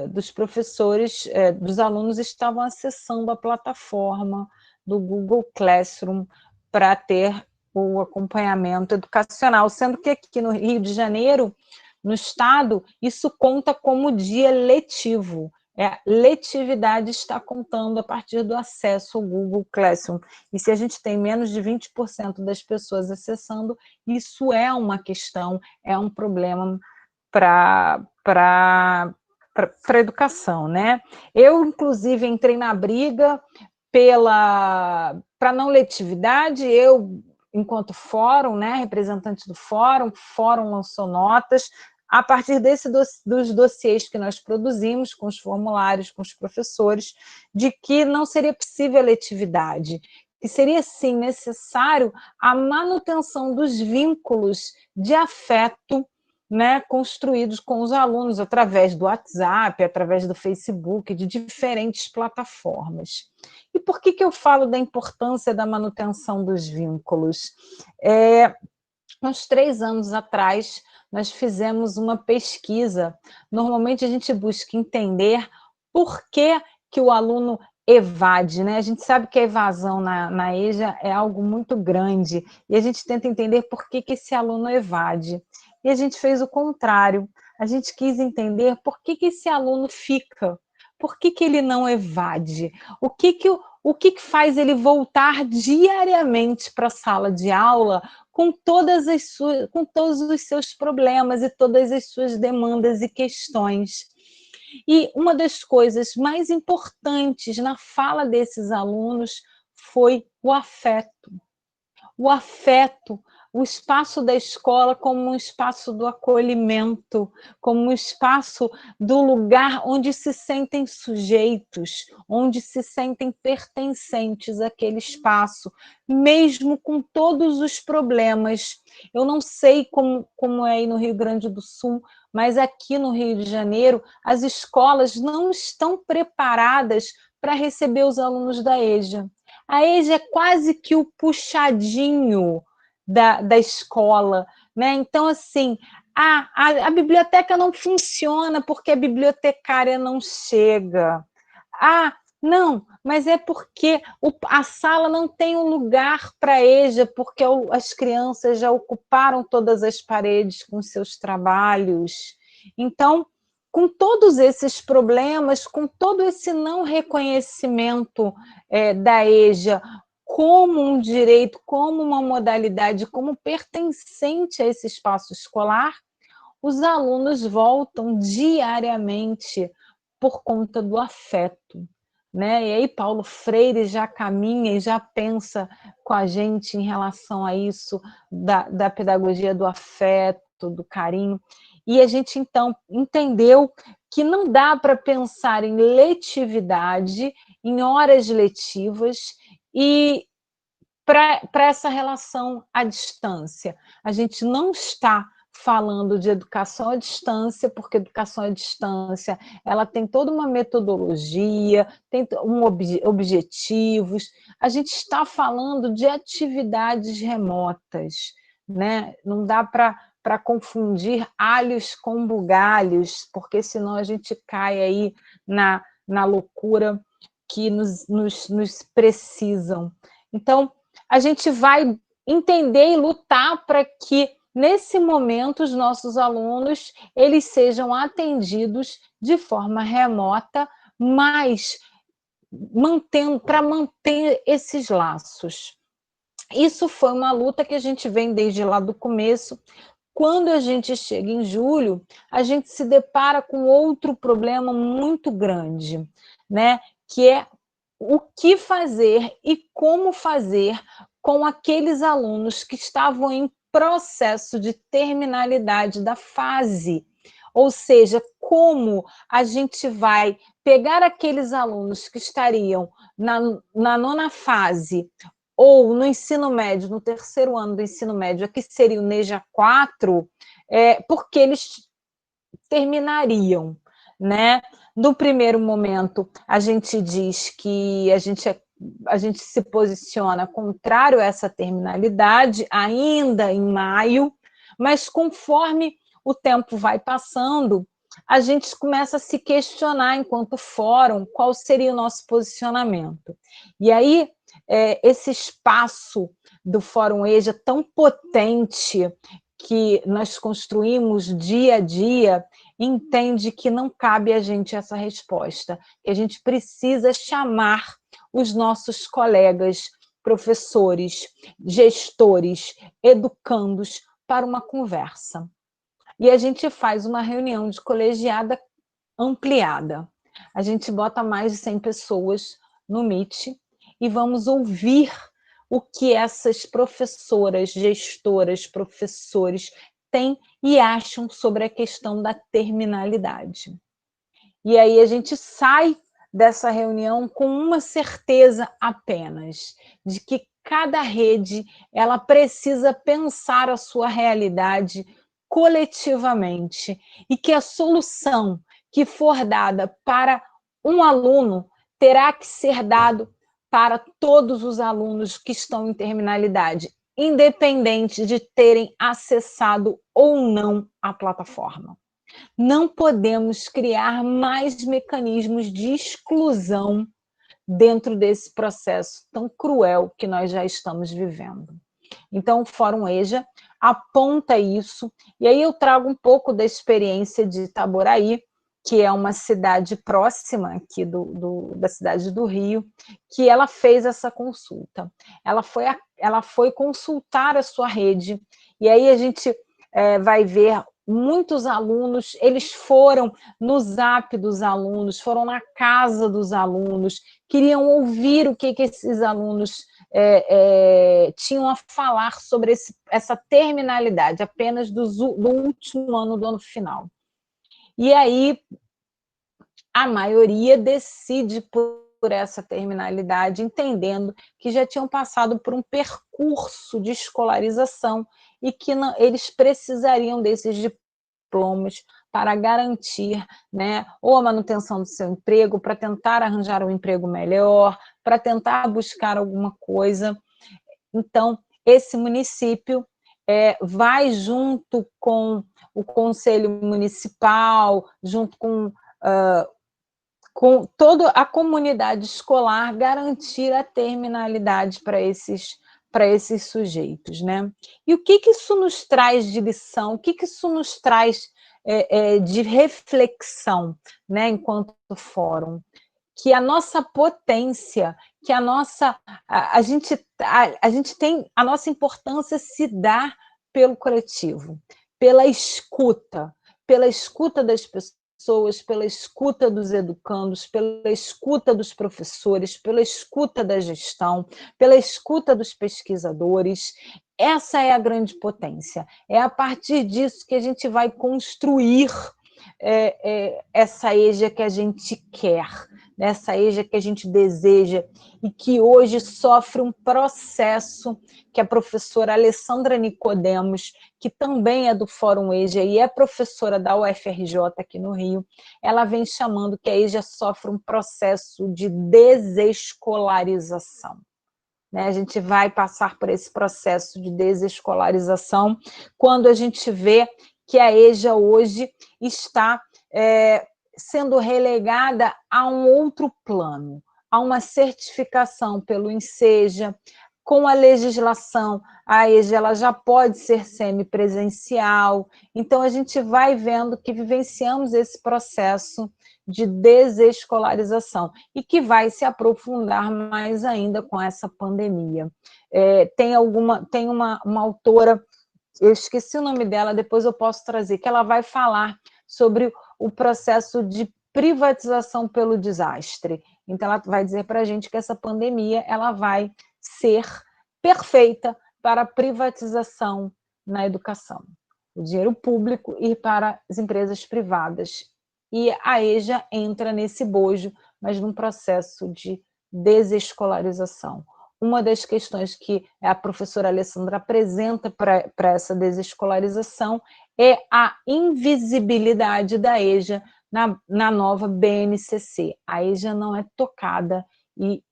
Speaker 5: dos professores, dos alunos, estavam acessando a plataforma do Google Classroom para ter o acompanhamento educacional, sendo que aqui no Rio de Janeiro, no estado, isso conta como dia letivo. Letividade está contando a partir do acesso ao Google Classroom. E se a gente tem menos de 20% das pessoas acessando, isso é uma questão, é um problema para a educação, né? Eu, inclusive, entrei na briga para não letividade, eu, enquanto fórum, né, representante do fórum, o fórum lançou notas, a partir dos dossiês que nós produzimos, com os formulários, com os professores, de que não seria possível a letividade, que seria, sim, necessário a manutenção dos vínculos de afeto, né, construídos com os alunos através do WhatsApp, através do Facebook, de diferentes plataformas. E por que eu falo da importância da manutenção dos vínculos? Uns 3 anos atrás, nós fizemos uma pesquisa. Normalmente, a gente busca entender por que o aluno evade, né? A gente sabe que a evasão na EJA é algo muito grande, e a gente tenta entender por que esse aluno evade. E a gente fez o contrário, a gente quis entender por que esse aluno fica, por que ele não evade, o que faz ele voltar diariamente para a sala de aula com todos os seus problemas e todas as suas demandas e questões. E uma das coisas mais importantes na fala desses alunos foi o afeto. O afeto, o espaço da escola como um espaço do acolhimento, como um espaço do lugar onde se sentem sujeitos, onde se sentem pertencentes àquele espaço, mesmo com todos os problemas. Eu não sei como é aí no Rio Grande do Sul, mas aqui no Rio de Janeiro, as escolas não estão preparadas para receber os alunos da EJA. A EJA é quase que o puxadinho da escola, né? Então, assim, a biblioteca não funciona porque a bibliotecária não chega. Não, mas é porque a sala não tem um lugar para a EJA, porque as crianças já ocuparam todas as paredes com seus trabalhos. Então, com todos esses problemas, com todo esse não reconhecimento da EJA como um direito, como uma modalidade, como pertencente a esse espaço escolar, os alunos voltam diariamente por conta do afeto, né? E aí Paulo Freire já caminha e já pensa com a gente em relação a isso, da pedagogia do afeto, do carinho. E a gente, então, entendeu que não dá para pensar em letividade, em horas letivas, e para essa relação à distância. A gente não está falando de educação à distância, porque educação à distância ela tem toda uma metodologia, tem objetivos. A gente está falando de atividades remotas, né? Não dá para confundir alhos com bugalhos, porque senão a gente cai aí na loucura que nos precisam. Então, a gente vai entender e lutar para que, nesse momento, os nossos alunos eles sejam atendidos de forma remota, mas para manter esses laços. Isso foi uma luta que a gente vem desde lá do começo. Quando a gente chega em julho, a gente se depara com outro problema muito grande, né? Que é o que fazer e como fazer com aqueles alunos que estavam em processo de terminalidade da fase. Ou seja, como a gente vai pegar aqueles alunos que estariam na 9ª fase ou no ensino médio, no 3º ano do ensino médio, que seria o NEJA 4, porque eles terminariam, né? No primeiro momento, a gente diz que a gente se posiciona contrário a essa terminalidade, ainda em maio, mas conforme o tempo vai passando, a gente começa a se questionar, enquanto fórum, qual seria o nosso posicionamento. E aí, esse espaço do Fórum EJA tão potente que nós construímos dia a dia, entende que não cabe a gente essa resposta, que a gente precisa chamar os nossos colegas, professores, gestores, educandos para uma conversa. E a gente faz uma reunião de colegiada ampliada. A gente bota mais de 100 pessoas no Meet e vamos ouvir o que essas professoras, gestoras, professores têm e acham sobre a questão da terminalidade. E aí a gente sai dessa reunião com uma certeza apenas, de que cada rede ela precisa pensar a sua realidade coletivamente e que a solução que for dada para um aluno terá que ser dado para todos os alunos que estão em terminalidade, independente de terem acessado ou não a plataforma. Não podemos criar mais mecanismos de exclusão dentro desse processo tão cruel que nós já estamos vivendo. Então, o Fórum EJA aponta isso, e aí eu trago um pouco da experiência de Itaboraí, que é uma cidade próxima aqui da cidade do Rio, que ela fez essa consulta. Ela foi consultar a sua rede, e aí a gente vai ver muitos alunos, eles foram no Zap dos alunos, foram na casa dos alunos, queriam ouvir o que esses alunos tinham a falar sobre essa terminalidade, apenas do último ano do ano final. E aí, a maioria decide por essa terminalidade, entendendo que já tinham passado por um percurso de escolarização e que eles precisariam desses diplomas para garantir, né, ou a manutenção do seu emprego, para tentar arranjar um emprego melhor, para tentar buscar alguma coisa. Então, esse município vai junto com o Conselho Municipal, junto com toda a comunidade escolar, garantir a terminalidade para esses sujeitos, né? E o que isso nos traz de lição? O que isso nos traz de reflexão, né, enquanto fórum? Que a nossa potência, que a gente tem, a nossa importância se dá pelo coletivo, pela escuta das pessoas, pela escuta dos educandos, pela escuta dos professores, pela escuta da gestão, pela escuta dos pesquisadores. Essa é a grande potência. É a partir disso que a gente vai construir essa EJA que a gente quer, essa EJA que a gente deseja e que hoje sofre um processo que a professora Alessandra Nicodemos, que também é do Fórum EJA e é professora da UFRJ aqui no Rio, ela vem chamando que a EJA sofre um processo de desescolarização. A gente vai passar por esse processo de desescolarização quando a gente vê que a EJA hoje está sendo relegada a um outro plano, a uma certificação pelo INSEJA. Com a legislação, a EJA ela já pode ser semipresencial, então a gente vai vendo que vivenciamos esse processo de desescolarização e que vai se aprofundar mais ainda com essa pandemia. Tem uma autora, eu esqueci o nome dela, depois eu posso trazer, que ela vai falar sobre o processo de privatização pelo desastre. Então, ela vai dizer para a gente que essa pandemia ela vai ser perfeita para a privatização na educação. O dinheiro público ir para as empresas privadas. E a EJA entra nesse bojo, mas num processo de desescolarização. Uma das questões que a professora Alessandra apresenta para essa desescolarização é a invisibilidade da EJA na nova BNCC. A EJA não é tocada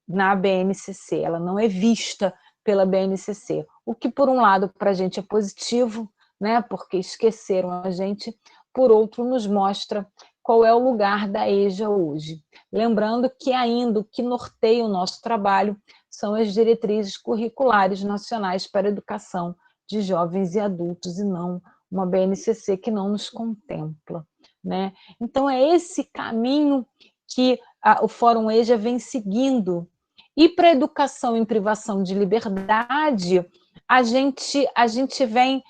Speaker 5: na BNCC, ela não é vista pela BNCC, o que, por um lado, para a gente é positivo, né, porque esqueceram a gente, por outro, nos mostra qual é o lugar da EJA hoje. Lembrando que ainda o que norteia o nosso trabalho são as diretrizes curriculares nacionais para a educação de jovens e adultos, e não uma BNCC que não nos contempla, né? Então, é esse caminho que o Fórum EJA vem seguindo. E para a educação em privação de liberdade, a gente vem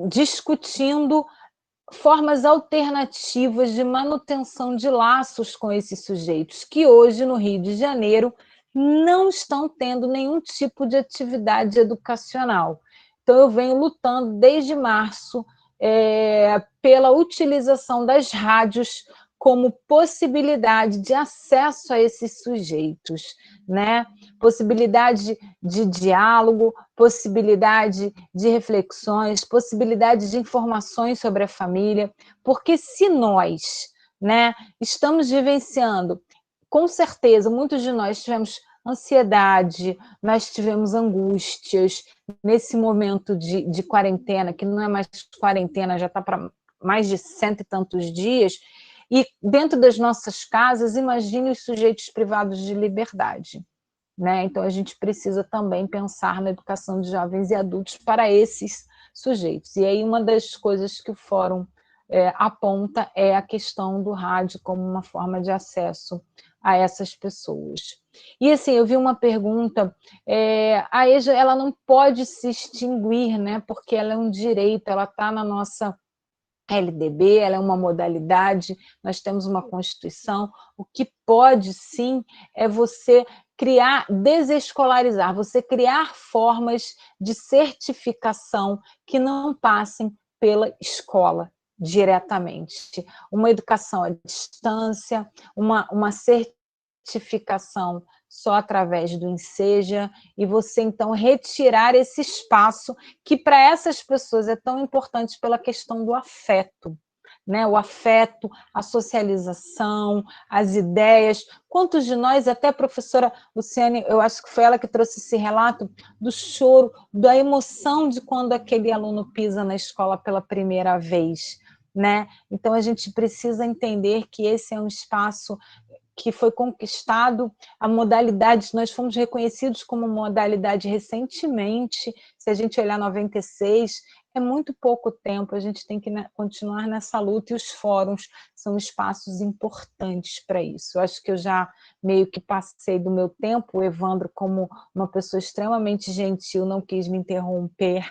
Speaker 5: discutindo formas alternativas de manutenção de laços com esses sujeitos, que hoje, no Rio de Janeiro, não estão tendo nenhum tipo de atividade educacional. Então, eu venho lutando desde março pela utilização das rádios como possibilidade de acesso a esses sujeitos, né? Possibilidade de diálogo, possibilidade de reflexões, possibilidade de informações sobre a família, porque se nós, né, estamos vivenciando, com certeza, muitos de nós tivemos ansiedade, nós tivemos angústias nesse momento de quarentena, que não é mais quarentena, já está para mais de 100 e tantos dias, e dentro das nossas casas, imagine os sujeitos privados de liberdade, né? Então, a gente precisa também pensar na educação de jovens e adultos para esses sujeitos. E aí, uma das coisas que o Fórum aponta é a questão do rádio como uma forma de acesso a essas pessoas. E, assim, eu vi uma pergunta, a EJA ela não pode se extinguir, né? Porque ela é um direito, ela está na nossa LDB, ela é uma modalidade, nós temos uma Constituição. O que pode, sim, é você desescolarizar, você criar formas de certificação que não passem pela escola diretamente. Uma educação à distância, uma certificação só através do Enseja, e você, então, retirar esse espaço que, para essas pessoas, é tão importante pela questão do afeto, né? O afeto, a socialização, as ideias. Quantos de nós, até a professora Luciane, eu acho que foi ela que trouxe esse relato do choro, da emoção de quando aquele aluno pisa na escola pela primeira vez, né? Então, a gente precisa entender que esse é um espaço que foi conquistado, a modalidade, nós fomos reconhecidos como modalidade recentemente, se a gente olhar 96, é muito pouco tempo, a gente tem que continuar nessa luta, e os fóruns são espaços importantes para isso. Eu acho que eu já meio que passei do meu tempo, o Evandro, como uma pessoa extremamente gentil, não quis me interromper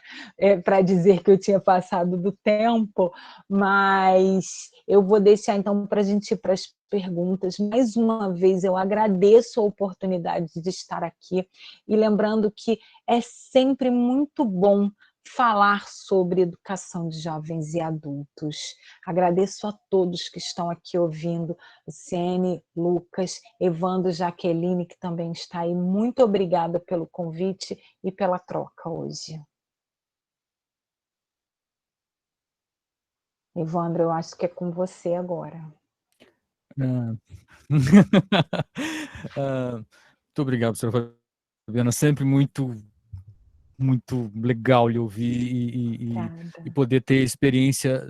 Speaker 5: para dizer que eu tinha passado do tempo, mas eu vou deixar, então, para a gente ir para as perguntas. Mais uma vez, eu agradeço a oportunidade de estar aqui, e lembrando que é sempre muito bom falar sobre educação de jovens e adultos. Agradeço a todos que estão aqui ouvindo, Luciene, Lucas, Evandro, Jaqueline, que também está aí. Muito obrigada pelo convite e pela troca hoje. Evandro, eu acho que é com você agora.
Speaker 1: Muito obrigado, professora Fabiana. Sempre muito legal lhe ouvir e poder ter a experiência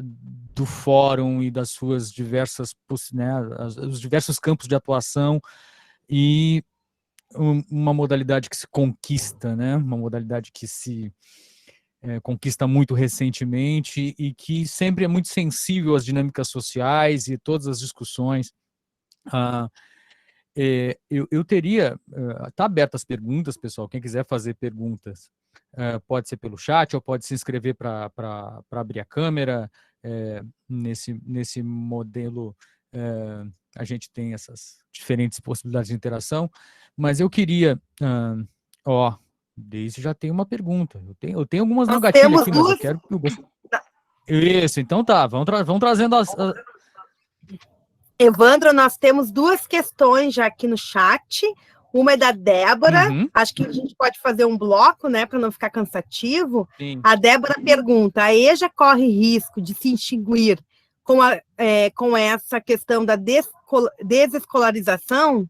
Speaker 1: do fórum e das suas diversas, né, os diversos campos de atuação, e uma modalidade que se conquista, né, uma modalidade que se conquista muito recentemente e que sempre é muito sensível às dinâmicas sociais e todas as discussões. Eu teria, está aberto as perguntas, pessoal, quem quiser fazer perguntas, pode ser pelo chat ou pode se inscrever para abrir a câmera. Nesse modelo, a gente tem essas diferentes possibilidades de interação, mas eu queria, Deise já tem uma pergunta, eu tenho algumas no gatilho aqui, mas eu quero que isso, então tá, vamos trazendo as...
Speaker 2: Evandro, nós temos duas questões já aqui no chat. Uma é da Débora, acho que a gente pode fazer um bloco, né, para não ficar cansativo. Sim. A Débora pergunta: a EJA corre risco de se extinguir com essa questão da desescolarização?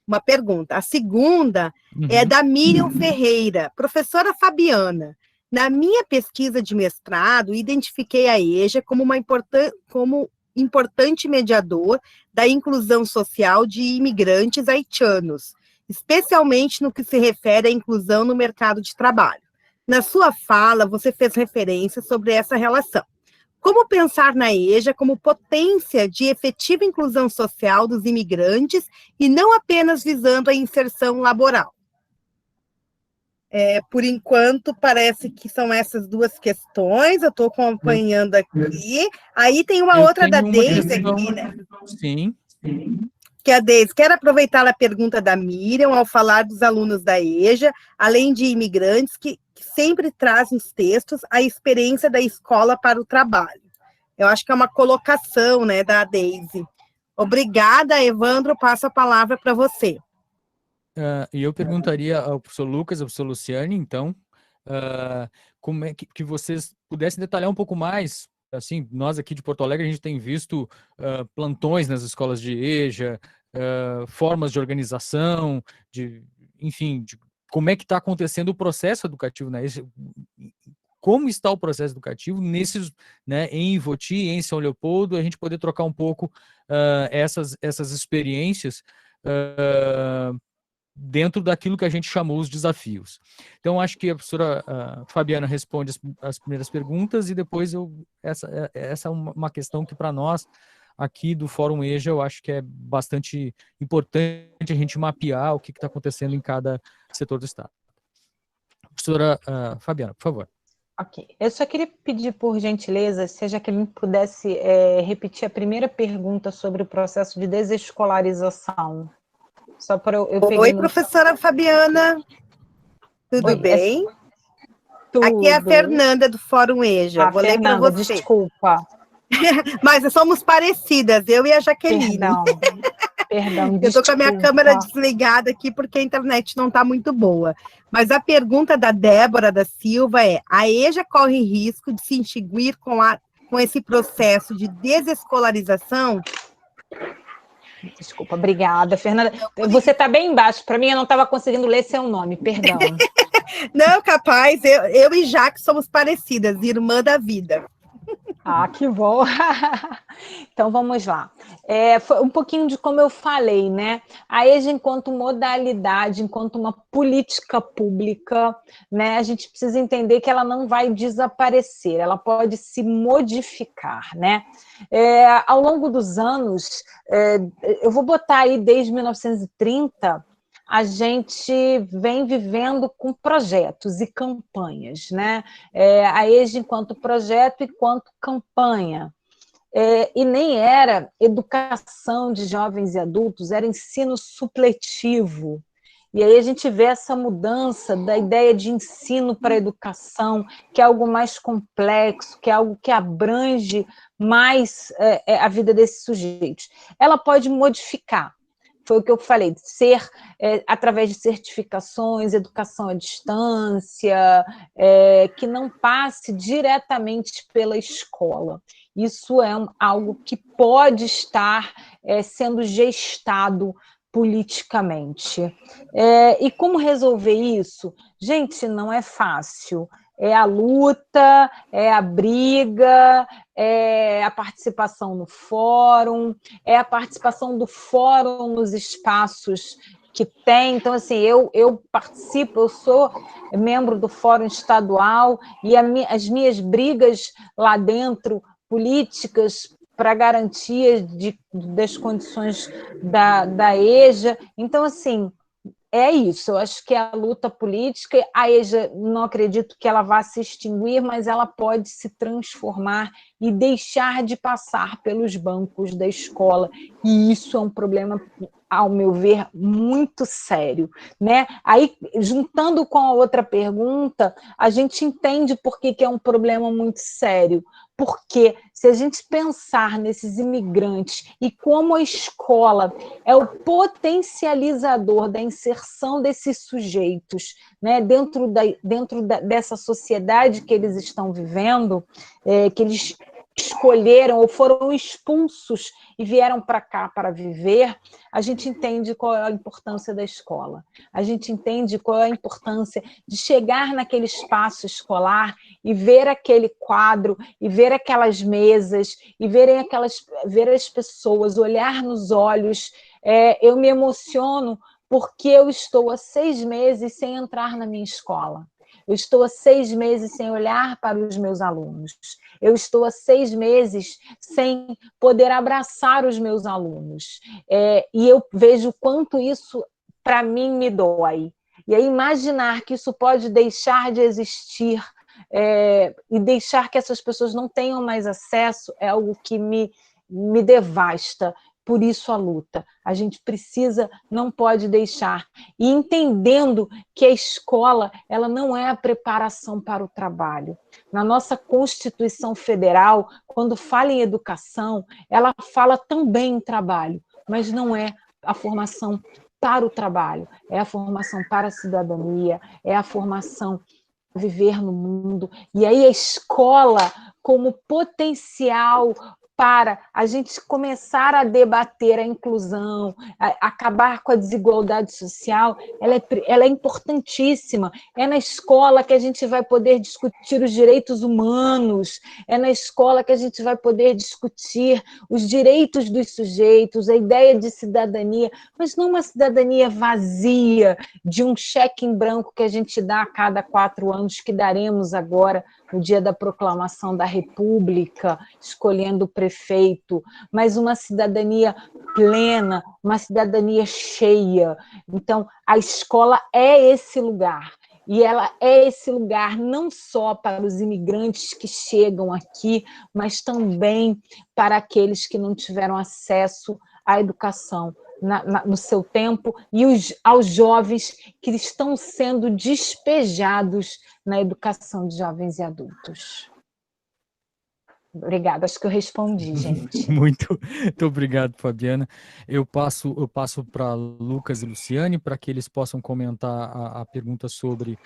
Speaker 2: Uma pergunta. A segunda é da Miriam Ferreira. Professora Fabiana, na minha pesquisa de mestrado, identifiquei a EJA como importante mediador da inclusão social de imigrantes haitianos, especialmente no que se refere à inclusão no mercado de trabalho. Na sua fala, você fez referência sobre essa relação. Como pensar na EJA como potência de efetiva inclusão social dos imigrantes e não apenas visando a inserção laboral? Por enquanto, parece que são essas duas questões, eu estou acompanhando aqui. Aí tem uma outra da Deise aqui, né?
Speaker 1: Sim.
Speaker 2: Que a Deise quer aproveitar a pergunta da Miriam ao falar dos alunos da EJA, além de imigrantes, que sempre trazem os textos, a experiência da escola para o trabalho. Eu acho que é uma colocação, né, da Deise. Obrigada, Evandro, passo a palavra para você.
Speaker 1: E eu perguntaria ao professor Lucas, ao professor Luciane, então, como é que vocês pudessem detalhar um pouco mais. Assim, nós aqui de Porto Alegre, a gente tem visto plantões nas escolas de EJA, formas de organização, enfim, de como é que está acontecendo o processo educativo na EJA, como está o processo educativo nesses, né, em Ivoti, em São Leopoldo, a gente poder trocar um pouco essas experiências dentro daquilo que a gente chamou os desafios. Então, acho que a professora Fabiana responde as primeiras perguntas e depois essa é uma questão que, para nós, aqui do Fórum EJA, eu acho que é bastante importante a gente mapear o que está acontecendo em cada setor do Estado. Professora Fabiana, por favor.
Speaker 5: Ok. Eu só queria pedir, por gentileza, se a Jaqueline pudesse repetir a primeira pergunta sobre o processo de desescolarização. Só para eu peguei.
Speaker 2: Oi, professora Fabiana. Tudo bem?
Speaker 5: Tudo.
Speaker 2: Aqui é a Fernanda, do Fórum EJA. Vou ler para você.
Speaker 5: Desculpa.
Speaker 2: Mas somos parecidas, eu e a Jaqueline.
Speaker 5: Perdão,
Speaker 2: eu estou com a minha câmera desligada aqui porque a internet não está muito boa. Mas a pergunta da Débora da Silva é: a EJA corre risco de se extinguir com esse processo de desescolarização?
Speaker 5: Desculpa, obrigada, Fernanda. Você está bem embaixo, para mim eu não estava conseguindo ler seu nome, perdão.
Speaker 2: Não, capaz, eu e Jaque somos parecidas, irmã da vida.
Speaker 5: Ah, que bom! Então, vamos lá. Foi um pouquinho de como eu falei, né? A EJA, enquanto modalidade, enquanto uma política pública, né, a gente precisa entender que ela não vai desaparecer, ela pode se modificar, né? Ao longo dos anos, eu vou botar aí desde 1930, a gente vem vivendo com projetos e campanhas, né? A EJA enquanto projeto e enquanto campanha. E nem era educação de jovens e adultos, era ensino supletivo. E aí a gente vê essa mudança da ideia de ensino para a educação, que é algo mais complexo, que é algo que abrange mais a vida desses sujeitos. Ela pode modificar. Foi o que eu falei, de ser através de certificações, educação à distância, que não passe diretamente pela escola. Isso é algo que pode estar sendo gestado politicamente. E como resolver isso? Gente, não é fácil. É a luta, é a briga, é a participação no fórum, é a participação do fórum nos espaços que tem. Então, assim, eu participo, eu sou membro do fórum estadual e as minhas brigas lá dentro, políticas para garantia das condições da EJA. Então, assim, é isso, eu acho que é a luta política, a EJA, não acredito que ela vá se extinguir, mas ela pode se transformar e deixar de passar pelos bancos da escola, e isso é um problema, ao meu ver, muito sério, né? Aí, juntando com a outra pergunta, a gente entende por que é um problema muito sério, porque se a gente pensar nesses imigrantes e como a escola é o potencializador da inserção desses sujeitos, né, dentro dessa sociedade que eles estão vivendo, que eles escolheram ou foram expulsos e vieram para cá para viver, a gente entende qual é a importância da escola. A gente entende qual é a importância de chegar naquele espaço escolar e ver aquele quadro, e ver aquelas mesas, e ver as pessoas, olhar nos olhos. Eu me emociono porque eu estou há 6 meses sem entrar na minha escola. Eu estou há 6 meses sem olhar para os meus alunos. Eu estou há 6 meses sem poder abraçar os meus alunos. E eu vejo quanto isso, para mim, me dói. E aí imaginar que isso pode deixar de existir e deixar que essas pessoas não tenham mais acesso é algo que me devasta. Por isso a luta. A gente precisa, não pode deixar. E entendendo que a escola, ela não é a preparação para o trabalho. Na nossa Constituição Federal, quando fala em educação, ela fala também em trabalho, mas não é a formação para o trabalho, é a formação para a cidadania, é a formação para viver no mundo. E aí a escola como potencial para a gente começar a debater a inclusão, acabar com a desigualdade social, ela é importantíssima. É na escola que a gente vai poder discutir os direitos humanos, é na escola que a gente vai poder discutir os direitos dos sujeitos, a ideia de cidadania, mas não uma cidadania vazia, de um cheque em branco que a gente dá a cada 4 anos, que daremos agora no dia da proclamação da República, escolhendo o prefeito, mas uma cidadania plena, uma cidadania cheia. Então, a escola é esse lugar, e ela é esse lugar não só para os imigrantes que chegam aqui, mas também para aqueles que não tiveram acesso à educação no seu tempo, e aos jovens que estão sendo despejados na educação de jovens e adultos. Obrigada, acho que eu respondi, gente.
Speaker 1: Muito obrigado, Fabiana. Eu passo para Lucas e Luciane, para que eles possam comentar a pergunta sobre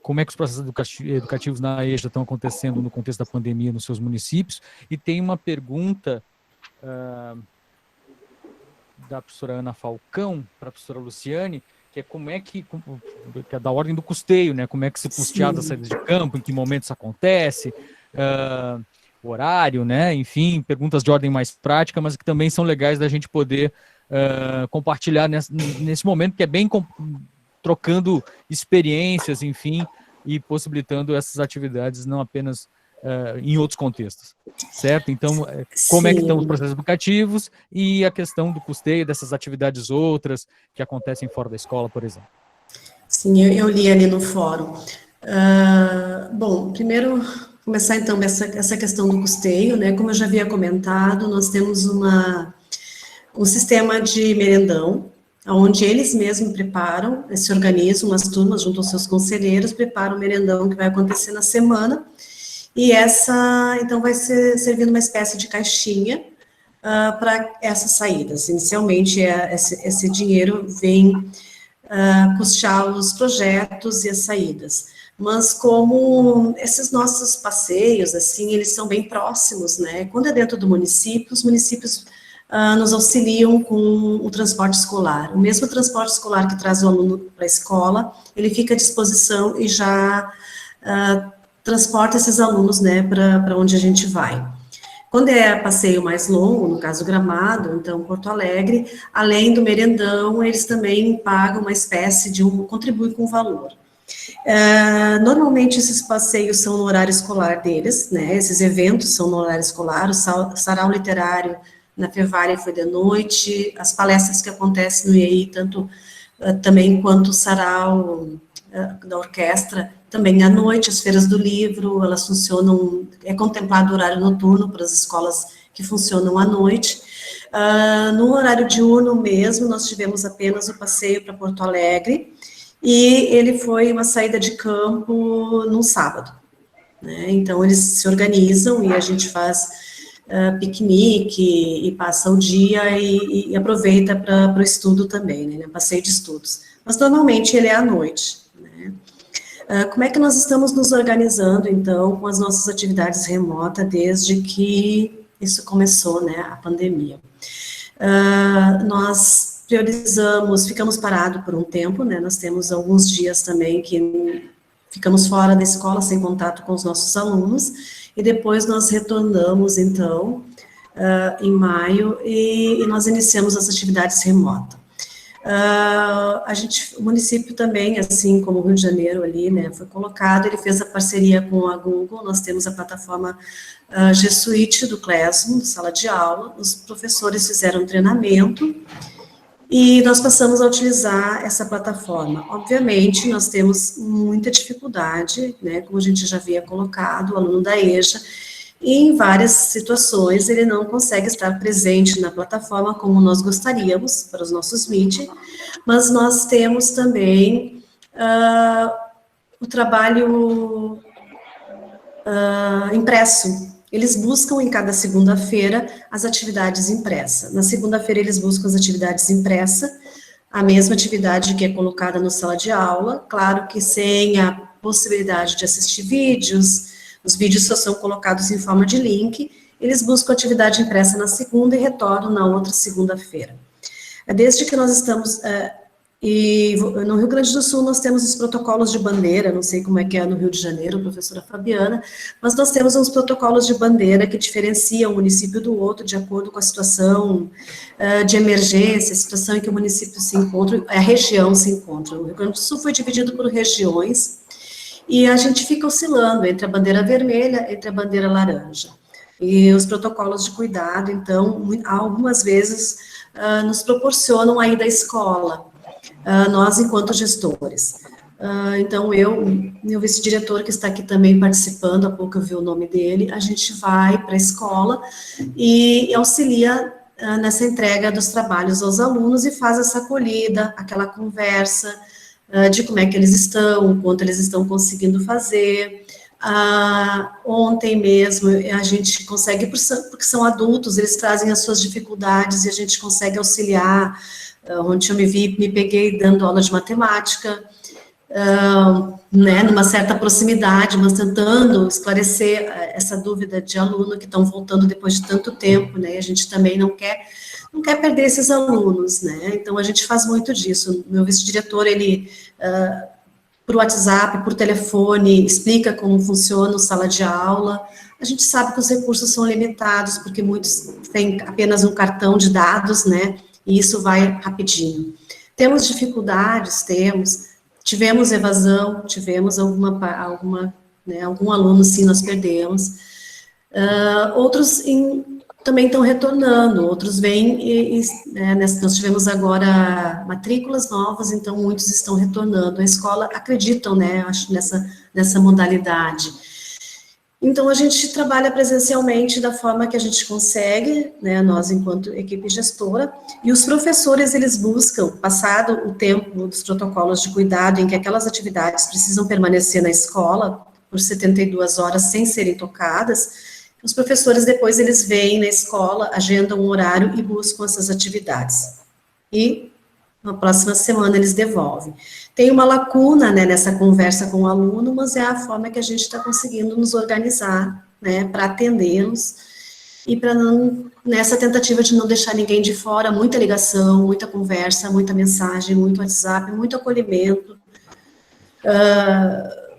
Speaker 1: como é que os processos educativos na EJA estão acontecendo no contexto da pandemia nos seus municípios. E tem uma pergunta da professora Ana Falcão para a professora Luciane, que é que é da ordem do custeio, né? Como é que se custeia a saída de campo, em que momento isso acontece, horário, né? Enfim, perguntas de ordem mais prática, mas que também são legais da gente poder compartilhar nesse momento, que é bem trocando experiências, enfim, e possibilitando essas atividades não apenas em outros contextos, certo? Então, como é que estão os processos educativos e a questão do custeio dessas atividades outras que acontecem fora da escola, por exemplo?
Speaker 3: Sim, eu li ali no fórum. Bom, primeiro, começar então essa questão do custeio, né? Como eu já havia comentado, nós temos um sistema de merendão, onde eles mesmos preparam, se organizam, as turmas, junto aos seus conselheiros, preparam o merendão que vai acontecer na semana. E então, vai ser servindo uma espécie de caixinha para essas saídas. Inicialmente, esse dinheiro vem custear os projetos e as saídas. Mas como esses nossos passeios, assim, eles são bem próximos, né? Quando é dentro do município, os municípios nos auxiliam com o transporte escolar. O mesmo transporte escolar que traz o aluno para a escola, ele fica à disposição e já transporta esses alunos, né, para onde a gente vai. Quando é passeio mais longo, no caso Gramado, então Porto Alegre, além do merendão, eles também pagam uma espécie de contribuem com valor. Normalmente esses passeios são no horário escolar deles, né, esses eventos são no horário escolar, o sarau literário na Fevale foi de noite, as palestras que acontecem no IEI, tanto também quanto o sarau da orquestra, também à noite, as feiras do livro, elas funcionam, é contemplado o horário noturno para as escolas que funcionam à noite. No horário diurno mesmo, nós tivemos apenas o passeio para Porto Alegre, e ele foi uma saída de campo num sábado, né? Então, eles se organizam e a gente faz piquenique e passa o dia e aproveita para o estudo também, né? Passeio de estudos. Mas, normalmente, ele é à noite, né? Como é que nós estamos nos organizando, então, com as nossas atividades remotas desde que isso começou, né, a pandemia? Nós priorizamos, ficamos parados por um tempo, né, nós temos alguns dias também que ficamos fora da escola, sem contato com os nossos alunos, e depois nós retornamos, então, em maio, e nós iniciamos as atividades remotas. O município também, assim como o Rio de Janeiro ali, né, foi colocado, ele fez a parceria com a Google, nós temos a plataforma G Suite do Classroom, sala de aula, os professores fizeram treinamento, e nós passamos a utilizar essa plataforma. Obviamente, nós temos muita dificuldade, né, como a gente já havia colocado, o aluno da EJA, e em várias situações ele não consegue estar presente na plataforma como nós gostaríamos para os nossos Meet, mas nós temos também o trabalho impresso. Eles buscam em cada segunda-feira as atividades impressas. Na segunda-feira eles buscam as atividades impressas, a mesma atividade que é colocada na sala de aula, claro que sem a possibilidade de assistir vídeos, os vídeos só são colocados em forma de link, eles buscam atividade impressa na segunda e retornam na outra segunda-feira. Desde que nós estamos... E no Rio Grande do Sul nós temos os protocolos de bandeira, não sei como é que é no Rio de Janeiro, professora Fabiana, mas nós temos uns protocolos de bandeira que diferenciam um município do outro de acordo com a situação de emergência, a situação em que o município se encontra, a região se encontra. O Rio Grande do Sul foi dividido por regiões e a gente fica oscilando entre a bandeira vermelha e entre a bandeira laranja. E os protocolos de cuidado, então, algumas vezes nos proporcionam a ida à escola, nós enquanto gestores. Então, meu vice-diretor, que está aqui também participando, há pouco eu vi o nome dele, a gente vai para a escola e auxilia nessa entrega dos trabalhos aos alunos e faz essa acolhida, aquela conversa de como é que eles estão, o quanto eles estão conseguindo fazer. Ontem mesmo a gente consegue, porque são adultos, eles trazem as suas dificuldades e a gente consegue auxiliar. Ontem eu me peguei dando aula de matemática, né, numa certa proximidade, mas tentando esclarecer essa dúvida de aluno que estão voltando depois de tanto tempo, né, e a gente também não quer perder esses alunos, né, então a gente faz muito disso. Meu vice-diretor, ele, por WhatsApp, por telefone, explica como funciona a sala de aula. A gente sabe que os recursos são limitados, porque muitos têm apenas um cartão de dados, né, e isso vai rapidinho. Temos dificuldades? Tivemos evasão, tivemos algum aluno, sim, nós perdemos. Outros também estão retornando, outros vêm, nós tivemos agora matrículas novas, então muitos estão retornando. A escola acreditam, né, acho, nessa modalidade. Então, a gente trabalha presencialmente da forma que a gente consegue, né, nós enquanto equipe gestora, e os professores, eles buscam, passado o tempo dos protocolos de cuidado, em que aquelas atividades precisam permanecer na escola por 72 horas sem serem tocadas, os professores depois, eles vêm na escola, agendam um horário e buscam essas atividades. E na próxima semana eles devolvem. Tem uma lacuna, né, nessa conversa com o aluno, mas é a forma que a gente está conseguindo nos organizar, né, para atendê-los e para não, nessa tentativa de não deixar ninguém de fora, muita ligação, muita conversa, muita mensagem, muito WhatsApp, muito acolhimento,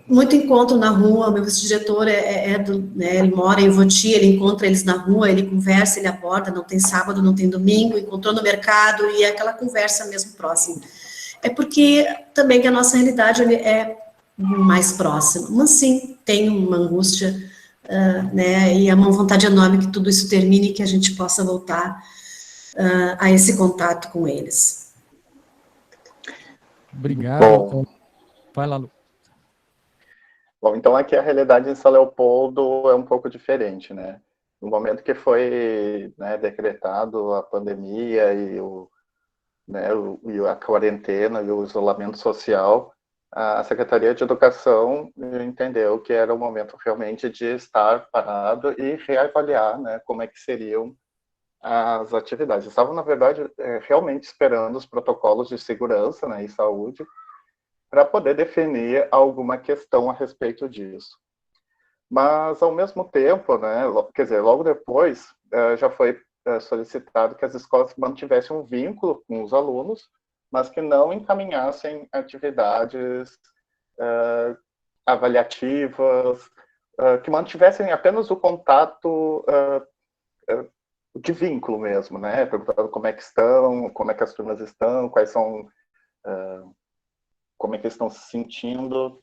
Speaker 3: muito encontro na rua. Meu vice-diretor né, ele mora em Voti, ele encontra eles na rua, ele conversa, ele aborda, não tem sábado, não tem domingo, encontrou no mercado, e é aquela conversa mesmo próxima. É porque também que a nossa realidade é mais próxima, mas sim, tem uma angústia, né, e é uma vontade enorme que tudo isso termine e que a gente possa voltar a esse contato com eles.
Speaker 1: Obrigado.
Speaker 4: Bom,
Speaker 1: vai lá, Lu.
Speaker 4: Bom, então aqui a realidade em São Leopoldo é um pouco diferente, né? No momento que foi, né, decretado a pandemia e a quarentena e o isolamento social, a Secretaria de Educação entendeu que era o momento realmente de estar parado e reavaliar, né, como é que seriam as atividades. Estavam, na verdade, realmente esperando os protocolos de segurança, né, e saúde para poder definir alguma questão a respeito disso. Mas, ao mesmo tempo, né, quer dizer, logo depois, já foi solicitado que as escolas mantivessem um vínculo com os alunos, mas que não encaminhassem atividades avaliativas, que mantivessem apenas o contato de vínculo mesmo, né, perguntando como é que estão, como é que as turmas estão, quais são... como é que eles estão se sentindo,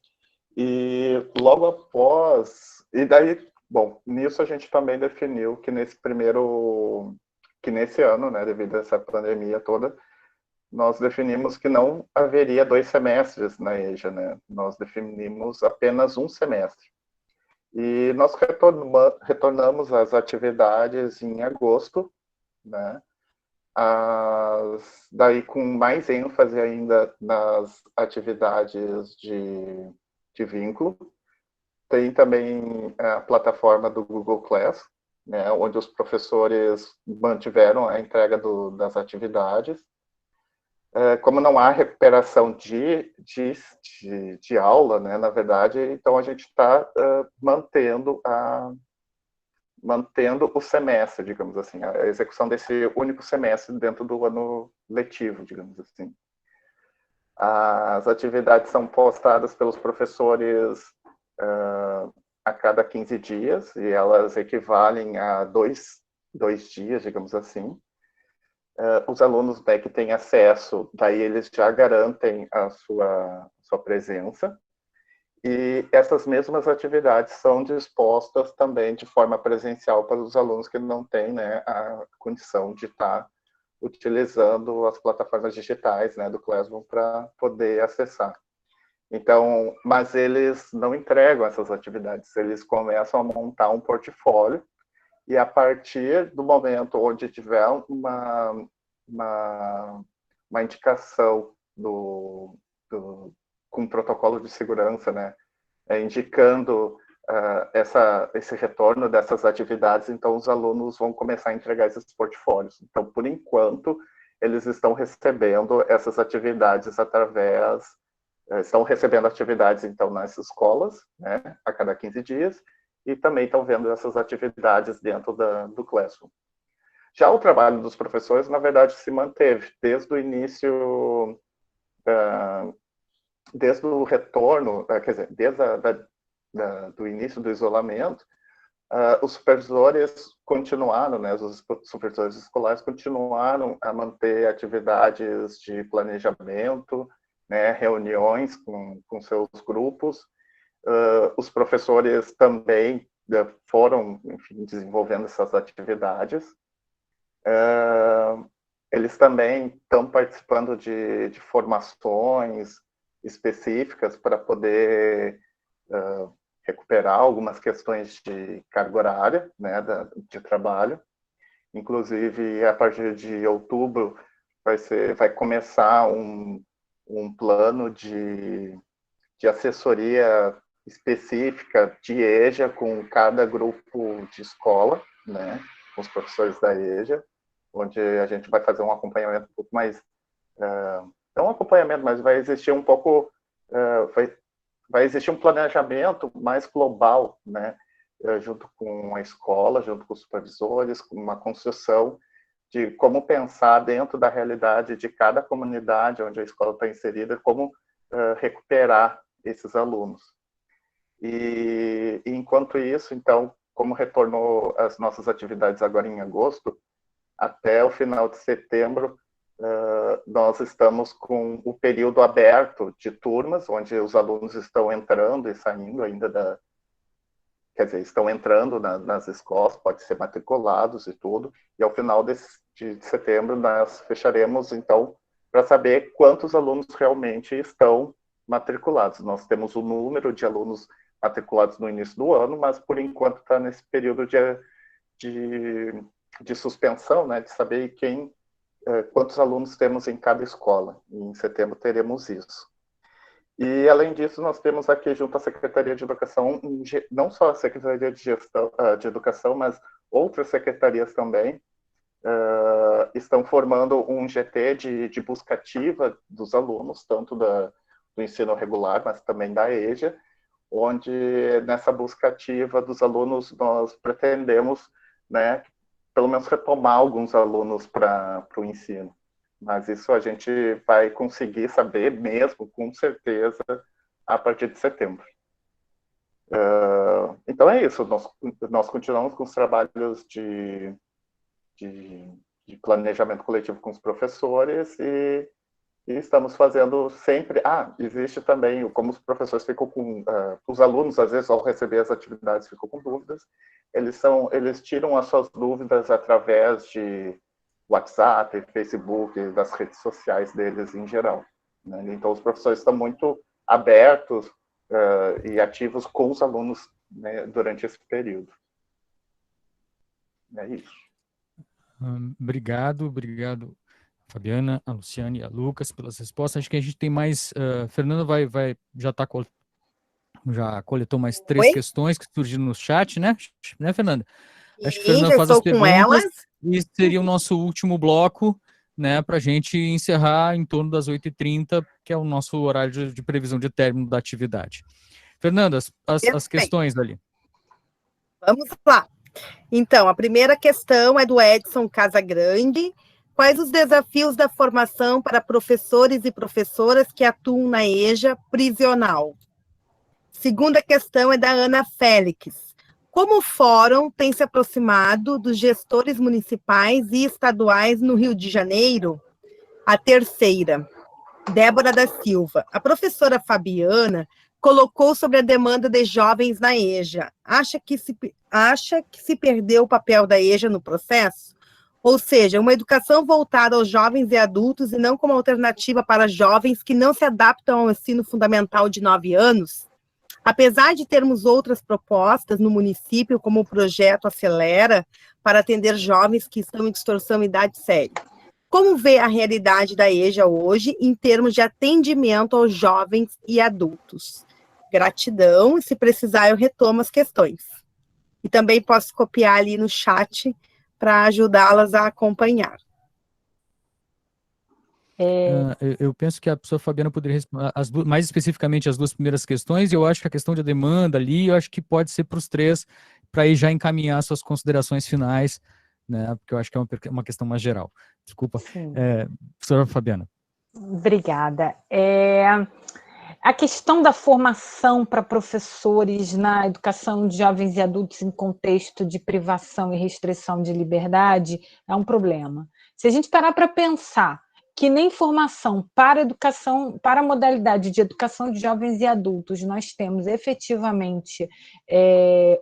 Speaker 4: e logo após, e daí, bom, nisso a gente também definiu que nesse ano, né, devido a essa pandemia toda, nós definimos que não haveria 2 semestres na EJA, né? Nós definimos apenas um semestre. E nós retornamos às atividades em agosto, né? Daí com mais ênfase ainda nas atividades de vínculo. Tem também a plataforma do Google Class, né, onde os professores mantiveram a entrega das atividades. Como não há recuperação de aula, né, na verdade, então a gente está mantendo o semestre, digamos assim, a execução desse único semestre dentro do ano letivo, digamos assim. As atividades são postadas pelos professores a cada 15 dias, e elas equivalem a dois dias, digamos assim. Os alunos, né, que têm acesso, daí eles já garantem a sua presença. E essas mesmas atividades são dispostas também de forma presencial para os alunos que não têm, né, a condição de estar utilizando as plataformas digitais, né, do Classroom para poder acessar. Então, mas eles não entregam essas atividades, eles começam a montar um portfólio, e a partir do momento onde tiver uma indicação com protocolo de segurança, né, indicando esse retorno dessas atividades, então os alunos vão começar a entregar esses portfólios. Então, por enquanto, eles estão recebendo essas atividades estão recebendo atividades, então, nas escolas, né, a cada 15 dias, e também estão vendo essas atividades dentro do Classroom. Já o trabalho dos professores, na verdade, se manteve desde o início, desde o retorno, quer dizer, desde do início do isolamento, os supervisores continuaram, né, os supervisores escolares continuaram a manter atividades de planejamento, né, reuniões com seus grupos. Os professores também foram, enfim, desenvolvendo essas atividades. Eles também estão participando de formações específicas para poder recuperar algumas questões de carga horária, né, de trabalho. Inclusive, a partir de outubro, vai começar um plano de assessoria específica de EJA com cada grupo de escola, né, com os professores da EJA, onde a gente vai fazer um acompanhamento um pouco mais... não um acompanhamento, mas vai existir um pouco... vai existir um planejamento mais global, né, junto com a escola, junto com os supervisores, com uma construção de como pensar dentro da realidade de cada comunidade onde a escola está inserida, como recuperar esses alunos. E enquanto isso, então, como retornou as nossas atividades agora em agosto, até o final de setembro, nós estamos com o período aberto de turmas, onde os alunos estão entrando e saindo ainda quer dizer, estão entrando nas escolas, pode ser matriculados e tudo, e ao final de setembro nós fecharemos, então, para saber quantos alunos realmente estão matriculados. Nós temos o número de alunos matriculados no início do ano, mas por enquanto está nesse período de suspensão, né, de saber quantos alunos temos em cada escola. E em setembro teremos isso. E, além disso, nós temos aqui, junto à Secretaria de Educação, não só a Secretaria de Educação, mas outras secretarias também, estão formando um GT de busca ativa dos alunos, tanto do ensino regular, mas também da EJA, onde, nessa busca ativa dos alunos, nós pretendemos, né, pelo menos retomar alguns alunos para o ensino. Mas isso a gente vai conseguir saber mesmo, com certeza, a partir de setembro. Então é isso, nós continuamos com os trabalhos de planejamento coletivo com os professores e estamos fazendo sempre... existe também, como os professores ficam com... os alunos, às vezes, ao receber as atividades, ficam com dúvidas, eles tiram as suas dúvidas através WhatsApp, Facebook, das redes sociais deles em geral, né? Então, os professores estão muito abertos e ativos com os alunos, né, durante esse período. É isso.
Speaker 1: Obrigado, Fabiana, a Luciane e a Lucas, pelas respostas. Acho que a gente tem mais... Fernanda já coletou mais 3 questões que surgiram no chat, né, Fernanda? Acho que a Fernanda faz as perguntas e seria o nosso último bloco, né, para a gente encerrar em torno das 8h30, que é o nosso horário de previsão de término da atividade. Fernanda, as questões ali.
Speaker 2: Vamos lá. Então, a primeira questão é do Edson Casagrande. Quais os desafios da formação para professores e professoras que atuam na EJA prisional? Segunda questão é da Ana Félix. Como o Fórum tem se aproximado dos gestores municipais e estaduais no Rio de Janeiro? A terceira, Débora da Silva. A professora Fabiana colocou sobre a demanda de jovens na EJA. Acha que se perdeu o papel da EJA no processo? Ou seja, uma educação voltada aos jovens e adultos e não como alternativa para jovens que não se adaptam ao ensino fundamental de 9 anos? Apesar de termos outras propostas no município, como o projeto Acelera, para atender jovens que estão em distorção idade séria, como vê a realidade da EJA hoje em termos de atendimento aos jovens e adultos? Gratidão, e se precisar eu retomo as questões. E também posso copiar ali no chat para ajudá-las a acompanhar.
Speaker 1: Eu penso que a professora Fabiana poderia responder mais especificamente as 2 primeiras questões, e eu acho que a questão de demanda ali, eu acho que pode ser para os 3, para aí já encaminhar suas considerações finais, né, porque eu acho que é uma questão mais geral. Desculpa, professora Fabiana.
Speaker 5: Obrigada. A questão da formação para professores na educação de jovens e adultos em contexto de privação e restrição de liberdade é um problema. Se a gente parar para pensar que nem formação para educação, para a modalidade de educação de jovens e adultos nós temos efetivamente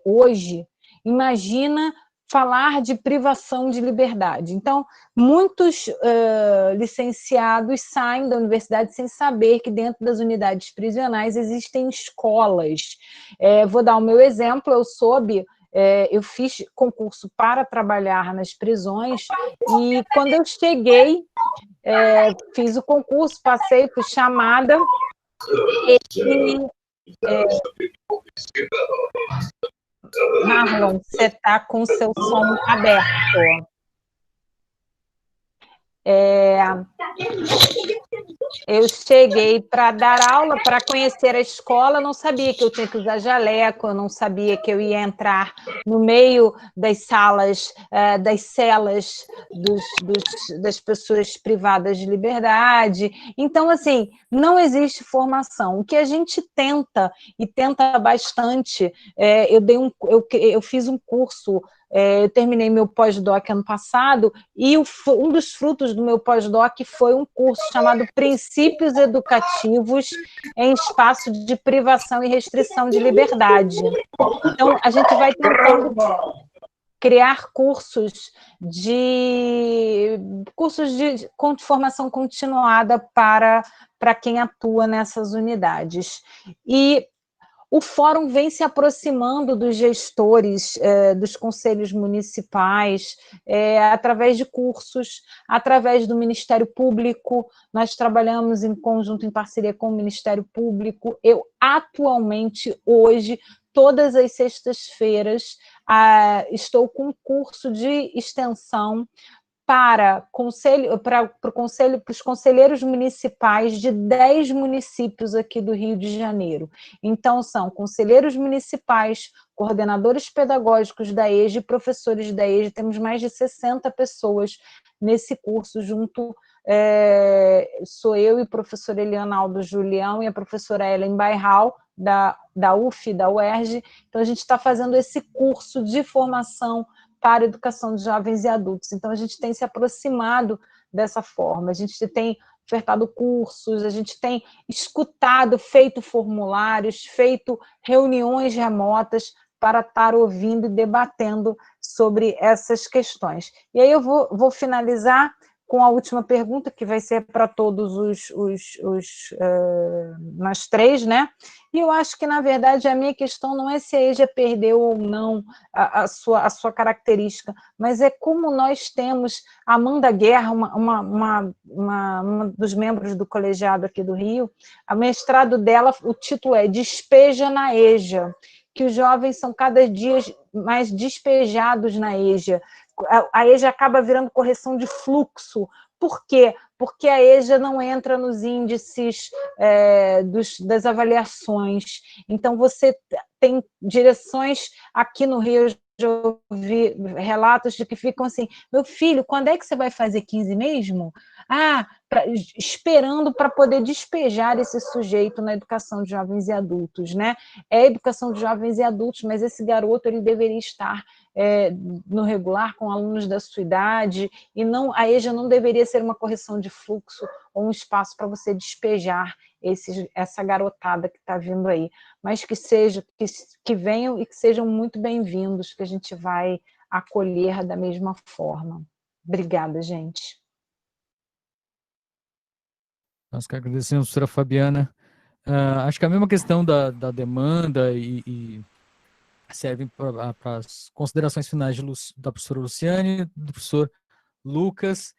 Speaker 5: hoje, imagina falar de privação de liberdade. Então, muitos licenciados saem da universidade sem saber que dentro das unidades prisionais existem escolas. Vou dar o meu exemplo, eu fiz concurso para trabalhar nas prisões e quando eu cheguei, fiz o concurso, passei, fui chamada e... Marlon, você está com o seu som aberto. Eu cheguei para dar aula, para conhecer a escola, não sabia que eu tinha que usar jaleco, eu não sabia que eu ia entrar no meio das salas, das celas das pessoas privadas de liberdade. Então, assim, não existe formação. O que a gente tenta, e tenta bastante, eu fiz um curso, eu terminei meu pós-doc ano passado, e um dos frutos do meu pós-doc foi um curso chamado Princípios Educativos em Espaço de Privação e Restrição de Liberdade. Então, a gente vai tentando criar cursos de formação continuada para quem atua nessas unidades. E o Fórum vem se aproximando dos gestores, dos conselhos municipais, através de cursos, através do Ministério Público. Nós trabalhamos em conjunto, em parceria com o Ministério Público. Eu, atualmente, hoje, todas as sextas-feiras, estou com um curso de extensão para os conselheiros municipais de 10 municípios aqui do Rio de Janeiro. Então, são conselheiros municipais, coordenadores pedagógicos da EJA e professores da EJA. Temos mais de 60 pessoas nesse curso junto. Sou eu e o professor Elianaldo Julião e a professora Ellen Bairral, da UF, da UERJ. Então, a gente está fazendo esse curso de formação para a educação de jovens e adultos. Então, a gente tem se aproximado dessa forma, a gente tem ofertado cursos, a gente tem escutado, feito formulários, feito reuniões remotas para estar ouvindo e debatendo sobre essas questões. E aí eu vou finalizar com a última pergunta, que vai ser para todos nós três, né? E eu acho que, na verdade, a minha questão não é se a EJA perdeu ou não a sua característica, mas é como nós temos a Amanda Guerra, uma dos membros do colegiado aqui do Rio, a mestrado dela, o título é Despeja na EJA, que os jovens são cada dia mais despejados na EJA. A EJA acaba virando correção de fluxo. Por quê? Porque a EJA não entra nos índices das avaliações. Então, você tem direções aqui no Rio, já ouvi relatos de que ficam assim, meu filho, quando é que você vai fazer 15 mesmo? Esperando para poder despejar esse sujeito na educação de jovens e adultos, né? É educação de jovens e adultos, mas esse garoto ele deveria estar no regular com alunos da sua idade, e não, a EJA não deveria ser uma correção de fluxo ou um espaço para você despejar essa garotada que está vindo aí, mas que venham e que sejam muito bem-vindos, que a gente vai acolher da mesma forma. Obrigada, gente.
Speaker 1: Nós que agradecemos, professora Fabiana. Acho que a mesma questão da demanda e serve para as considerações finais da professora Luciane, do professor Lucas,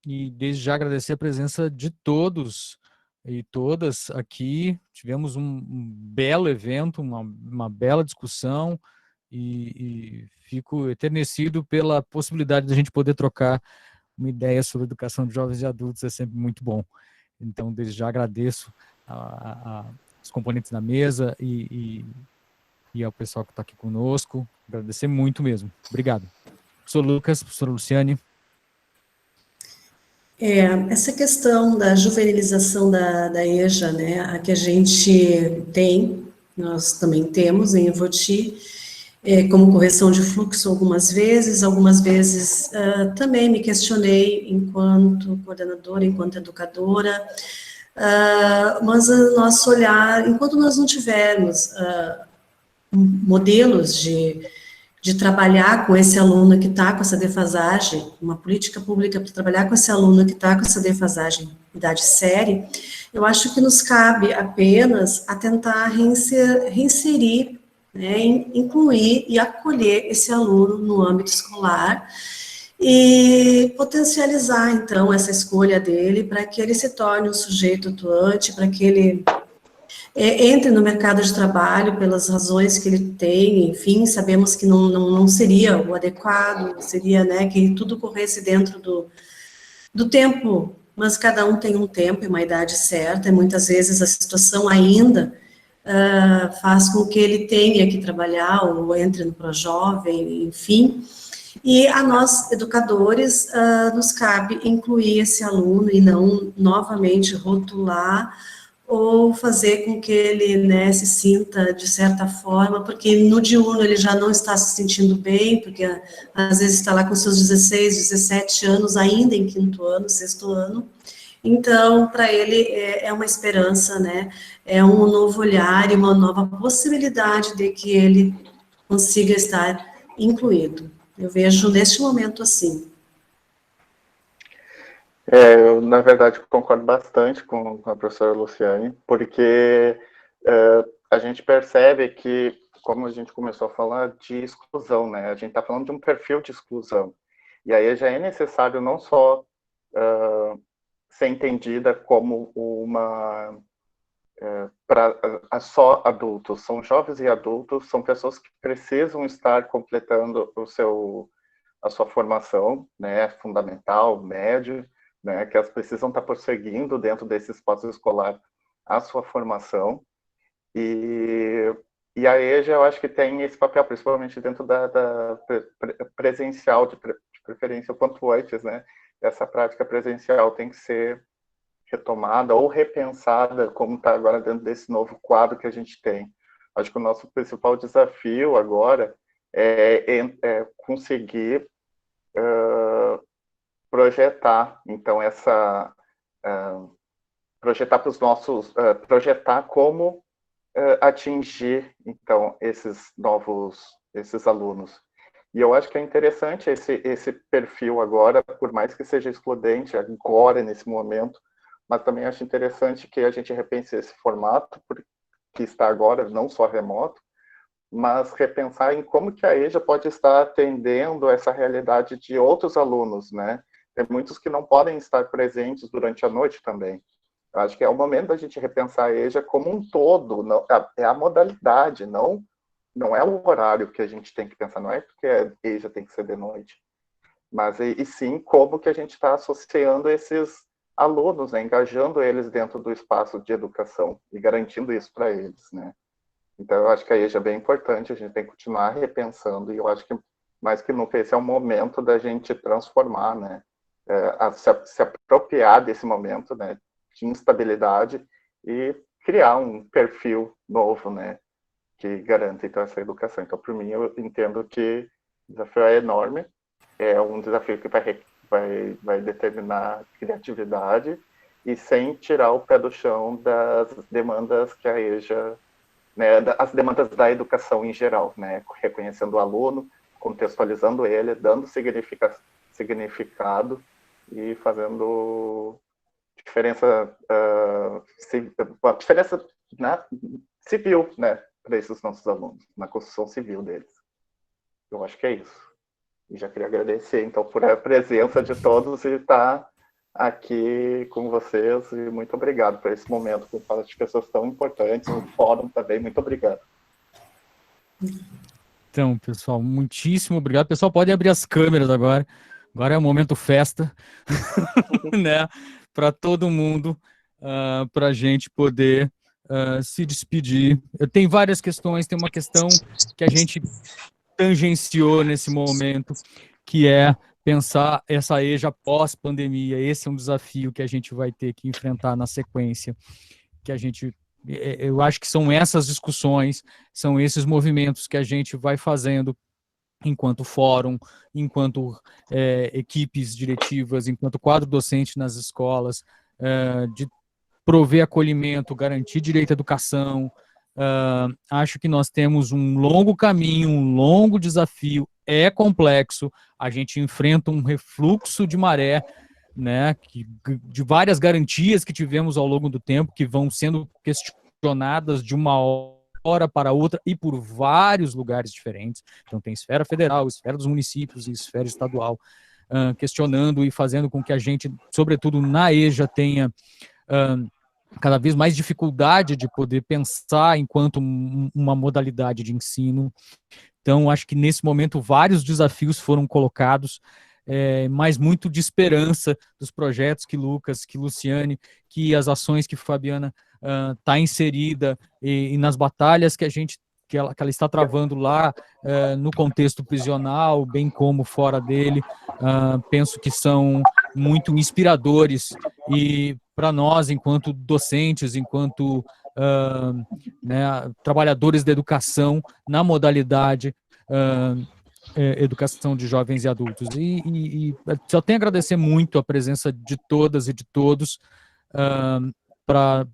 Speaker 1: e desde já agradecer a presença de todos e todas aqui. Tivemos um belo evento, uma bela discussão, e fico eternecido pela possibilidade de a gente poder trocar uma ideia sobre educação de jovens e adultos, é sempre muito bom. Então, desde já agradeço os componentes da mesa e ao pessoal que está aqui conosco. Agradecer muito mesmo. Obrigado. Professor Lucas, professora Luciane.
Speaker 3: Essa questão da juvenilização da EJA, né, a que a gente tem, nós também temos em Ivoti, como correção de fluxo algumas vezes também me questionei enquanto coordenadora, enquanto educadora, mas o nosso olhar, enquanto nós não tivermos modelos de trabalhar com esse aluno que está com essa defasagem, uma política pública para trabalhar com esse aluno que está com essa defasagem, idade série, eu acho que nos cabe apenas a tentar reinserir, né, incluir e acolher esse aluno no âmbito escolar e potencializar, então, essa escolha dele para que ele se torne um sujeito atuante, para que ele entre no mercado de trabalho pelas razões que ele tem, enfim, sabemos que não seria o adequado, seria, né, que tudo corresse dentro do tempo, mas cada um tem um tempo e uma idade certa, e muitas vezes a situação ainda faz com que ele tenha que trabalhar, ou entre no Projovem, enfim, e a nós, educadores, nos cabe incluir esse aluno e não novamente rotular ou fazer com que ele, né, se sinta de certa forma, porque no diurno ele já não está se sentindo bem, porque às vezes está lá com seus 16, 17 anos, ainda em quinto ano, sexto ano, então, para ele é uma esperança, né, é um novo olhar e uma nova possibilidade de que ele consiga estar incluído. Eu vejo neste momento assim.
Speaker 4: Eu, na verdade, concordo bastante com a professora Luciane, porque a gente percebe que, como a gente começou a falar de exclusão, né? A gente está falando de um perfil de exclusão. E aí já é necessário não só ser entendida como uma para só adultos, são jovens e adultos, são pessoas que precisam estar completando a sua formação, né, fundamental, médio, né, que elas precisam estar prosseguindo dentro desse espaço escolar a sua formação, e a EJA eu acho que tem esse papel, principalmente dentro da presencial, de preferência o quanto antes, né, essa prática presencial tem que ser retomada ou repensada, como está agora dentro desse novo quadro que a gente tem. Acho que o nosso principal desafio agora é conseguir projetar, então, projetar para os nossos, projetar como atingir, então, esses alunos. E eu acho que é interessante esse perfil agora, por mais que seja excludente agora, nesse momento, mas também acho interessante que a gente repense esse formato, que está agora, não só remoto, mas repensar em como que a EJA pode estar atendendo essa realidade de outros alunos, né? Tem muitos que não podem estar presentes durante a noite também. Eu acho que é o momento da gente repensar a EJA como um todo, não, é a modalidade, não é o horário que a gente tem que pensar, não é porque a EJA tem que ser de noite, mas e sim como que a gente está associando esses alunos, né, engajando eles dentro do espaço de educação e garantindo isso para eles, né? Então, eu acho que a EJA é bem importante, a gente tem que continuar repensando, e eu acho que, mais que nunca, esse é o momento da gente transformar, né, se apropriar desse momento, né, de instabilidade e criar um perfil novo, né, que garanta, então, essa educação. Então, por mim, eu entendo que o desafio é enorme, é um desafio que vai determinar criatividade e sem tirar o pé do chão das demandas que a EJA, né, as demandas da educação em geral, né, reconhecendo o aluno, contextualizando ele, dando significado e fazendo diferença, uma diferença civil, né, para esses nossos alunos, na construção civil deles. Eu acho que é isso. E já queria agradecer, então, por a presença de todos e estar aqui com vocês, e muito obrigado por esse momento com as pessoas tão importantes, o fórum também, muito obrigado.
Speaker 1: Então, pessoal, muitíssimo obrigado. Pessoal, pode abrir as câmeras agora. Agora é o momento festa, né? Para todo mundo, para a gente poder se despedir. Eu tenho várias questões, tem uma questão que a gente tangenciou nesse momento, que é pensar essa EJA pós-pandemia. Esse é um desafio que a gente vai ter que enfrentar na sequência, que a gente, eu acho que são essas discussões, são esses movimentos que a gente vai fazendo enquanto fórum, enquanto equipes diretivas, enquanto quadro docente nas escolas, de prover acolhimento, garantir direito à educação. Acho que nós temos um longo caminho, um longo desafio, é complexo, a gente enfrenta um refluxo de maré, né, de várias garantias que tivemos ao longo do tempo, que vão sendo questionadas de uma hora para outra e por vários lugares diferentes. Então tem esfera federal, esfera dos municípios e esfera estadual, questionando e fazendo com que a gente, sobretudo na EJA, tenha cada vez mais dificuldade de poder pensar enquanto uma modalidade de ensino. Então, acho que nesse momento vários desafios foram colocados, mas muito de esperança dos projetos que Lucas, que Luciane, que as ações que Fabiana está inserida e nas batalhas que ela está travando lá no contexto prisional, bem como fora dele. Penso que são muito inspiradores e para nós, enquanto docentes, enquanto trabalhadores da educação, na modalidade educação de jovens e adultos. E só tenho a agradecer muito a presença de todas e de todos para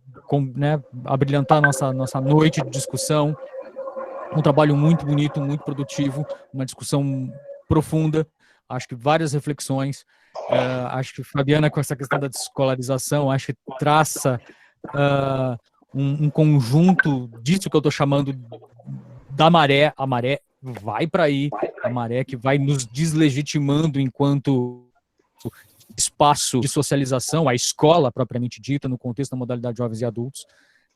Speaker 1: abrilhantar nossa noite de discussão. Um trabalho muito bonito, muito produtivo, uma discussão profunda, acho que várias reflexões. Acho que Fabiana, com essa questão da desescolarização, acho que traça um conjunto disso que eu estou chamando da maré. A maré vai para aí, a maré que vai nos deslegitimando enquanto espaço de socialização, a escola propriamente dita, no contexto da modalidade jovens e adultos,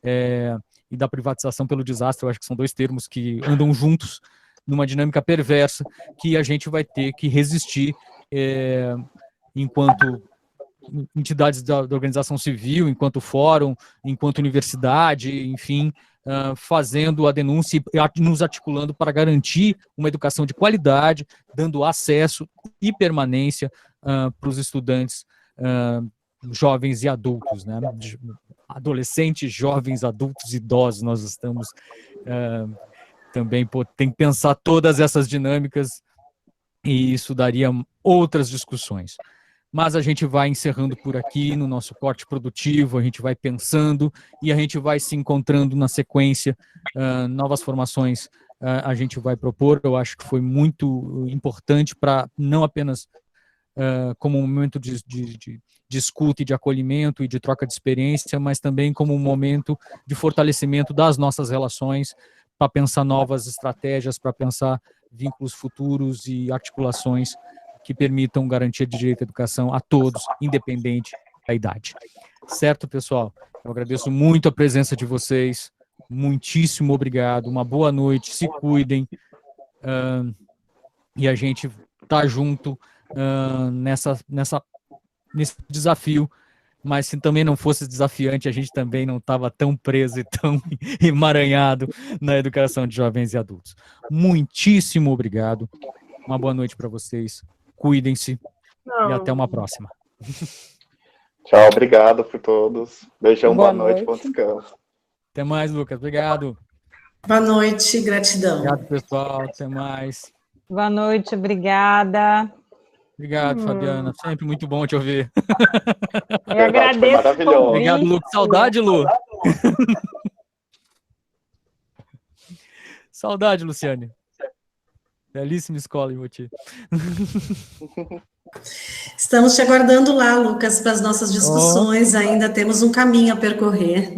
Speaker 1: e da privatização pelo desastre. Eu acho que são dois termos que andam juntos numa dinâmica perversa que a gente vai ter que resistir enquanto entidades da organização civil, enquanto fórum, enquanto universidade, enfim, fazendo a denúncia e nos articulando para garantir uma educação de qualidade, dando acesso e permanência para os estudantes jovens e adultos, né? Adolescentes, jovens, adultos, idosos. Nós estamos também, tem que pensar todas essas dinâmicas e isso daria outras discussões. mas a gente vai encerrando por aqui no nosso corte produtivo, a gente vai pensando e a gente vai se encontrando na sequência, novas formações a gente vai propor. Eu acho que foi muito importante para não apenas como um momento de escuta e de acolhimento e de troca de experiência, mas também como um momento de fortalecimento das nossas relações, para pensar novas estratégias, para pensar vínculos futuros e articulações que permitam garantia de direito à educação a todos, independente da idade. Certo, pessoal? Eu agradeço muito a presença de vocês, muitíssimo obrigado, uma boa noite, se cuidem, e a gente tá junto nesse desafio, mas se também não fosse desafiante, a gente também não estava tão preso e tão emaranhado na educação de jovens e adultos. Muitíssimo obrigado, uma boa noite para vocês, cuidem-se e até uma próxima.
Speaker 4: Tchau, obrigado por todos. Beijão, boa noite, bom descanso.
Speaker 1: Até mais, Lucas, obrigado.
Speaker 3: Boa noite, gratidão.
Speaker 1: Obrigado, pessoal, até mais.
Speaker 5: Boa noite, obrigada.
Speaker 1: Obrigado, Fabiana, sempre muito bom te ouvir.
Speaker 5: Eu agradeço.
Speaker 4: Maravilhoso.
Speaker 1: Obrigado, Lu. Saudade, Lu. Saudade, Luciane. Belíssima escola em Moti.
Speaker 3: Estamos te aguardando lá, Lucas, para as nossas discussões. Ainda temos um caminho a percorrer.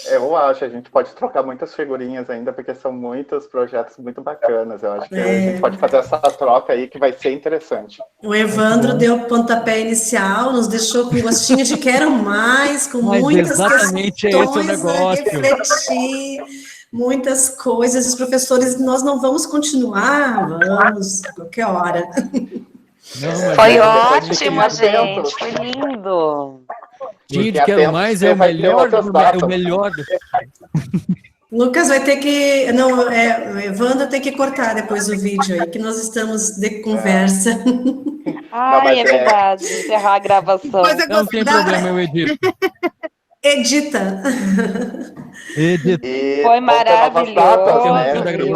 Speaker 4: Eu acho, a gente pode trocar muitas figurinhas ainda, porque são muitos projetos muito bacanas. Eu acho que a gente pode fazer essa troca aí, que vai ser interessante.
Speaker 3: O Evandro deu o pontapé inicial, nos deixou com gostinho de quero mais, com
Speaker 1: Mas
Speaker 3: muitas
Speaker 1: exatamente
Speaker 3: questões
Speaker 1: esse o negócio.
Speaker 3: a refletir, muitas coisas. Os professores, nós não vamos continuar? Vamos, a qualquer hora.
Speaker 1: Não,
Speaker 6: foi ótimo, gente. Foi lindo.
Speaker 1: Gente, quero mais, é o melhor.
Speaker 3: Lucas vai ter que... Não, o Evandro tem que cortar depois o vídeo aí, que nós estamos de conversa.
Speaker 6: Ai, é verdade. Encerrar a gravação.
Speaker 1: Não tem problema, eu edito.
Speaker 3: Edita.
Speaker 1: Edita.
Speaker 6: Foi maravilhoso.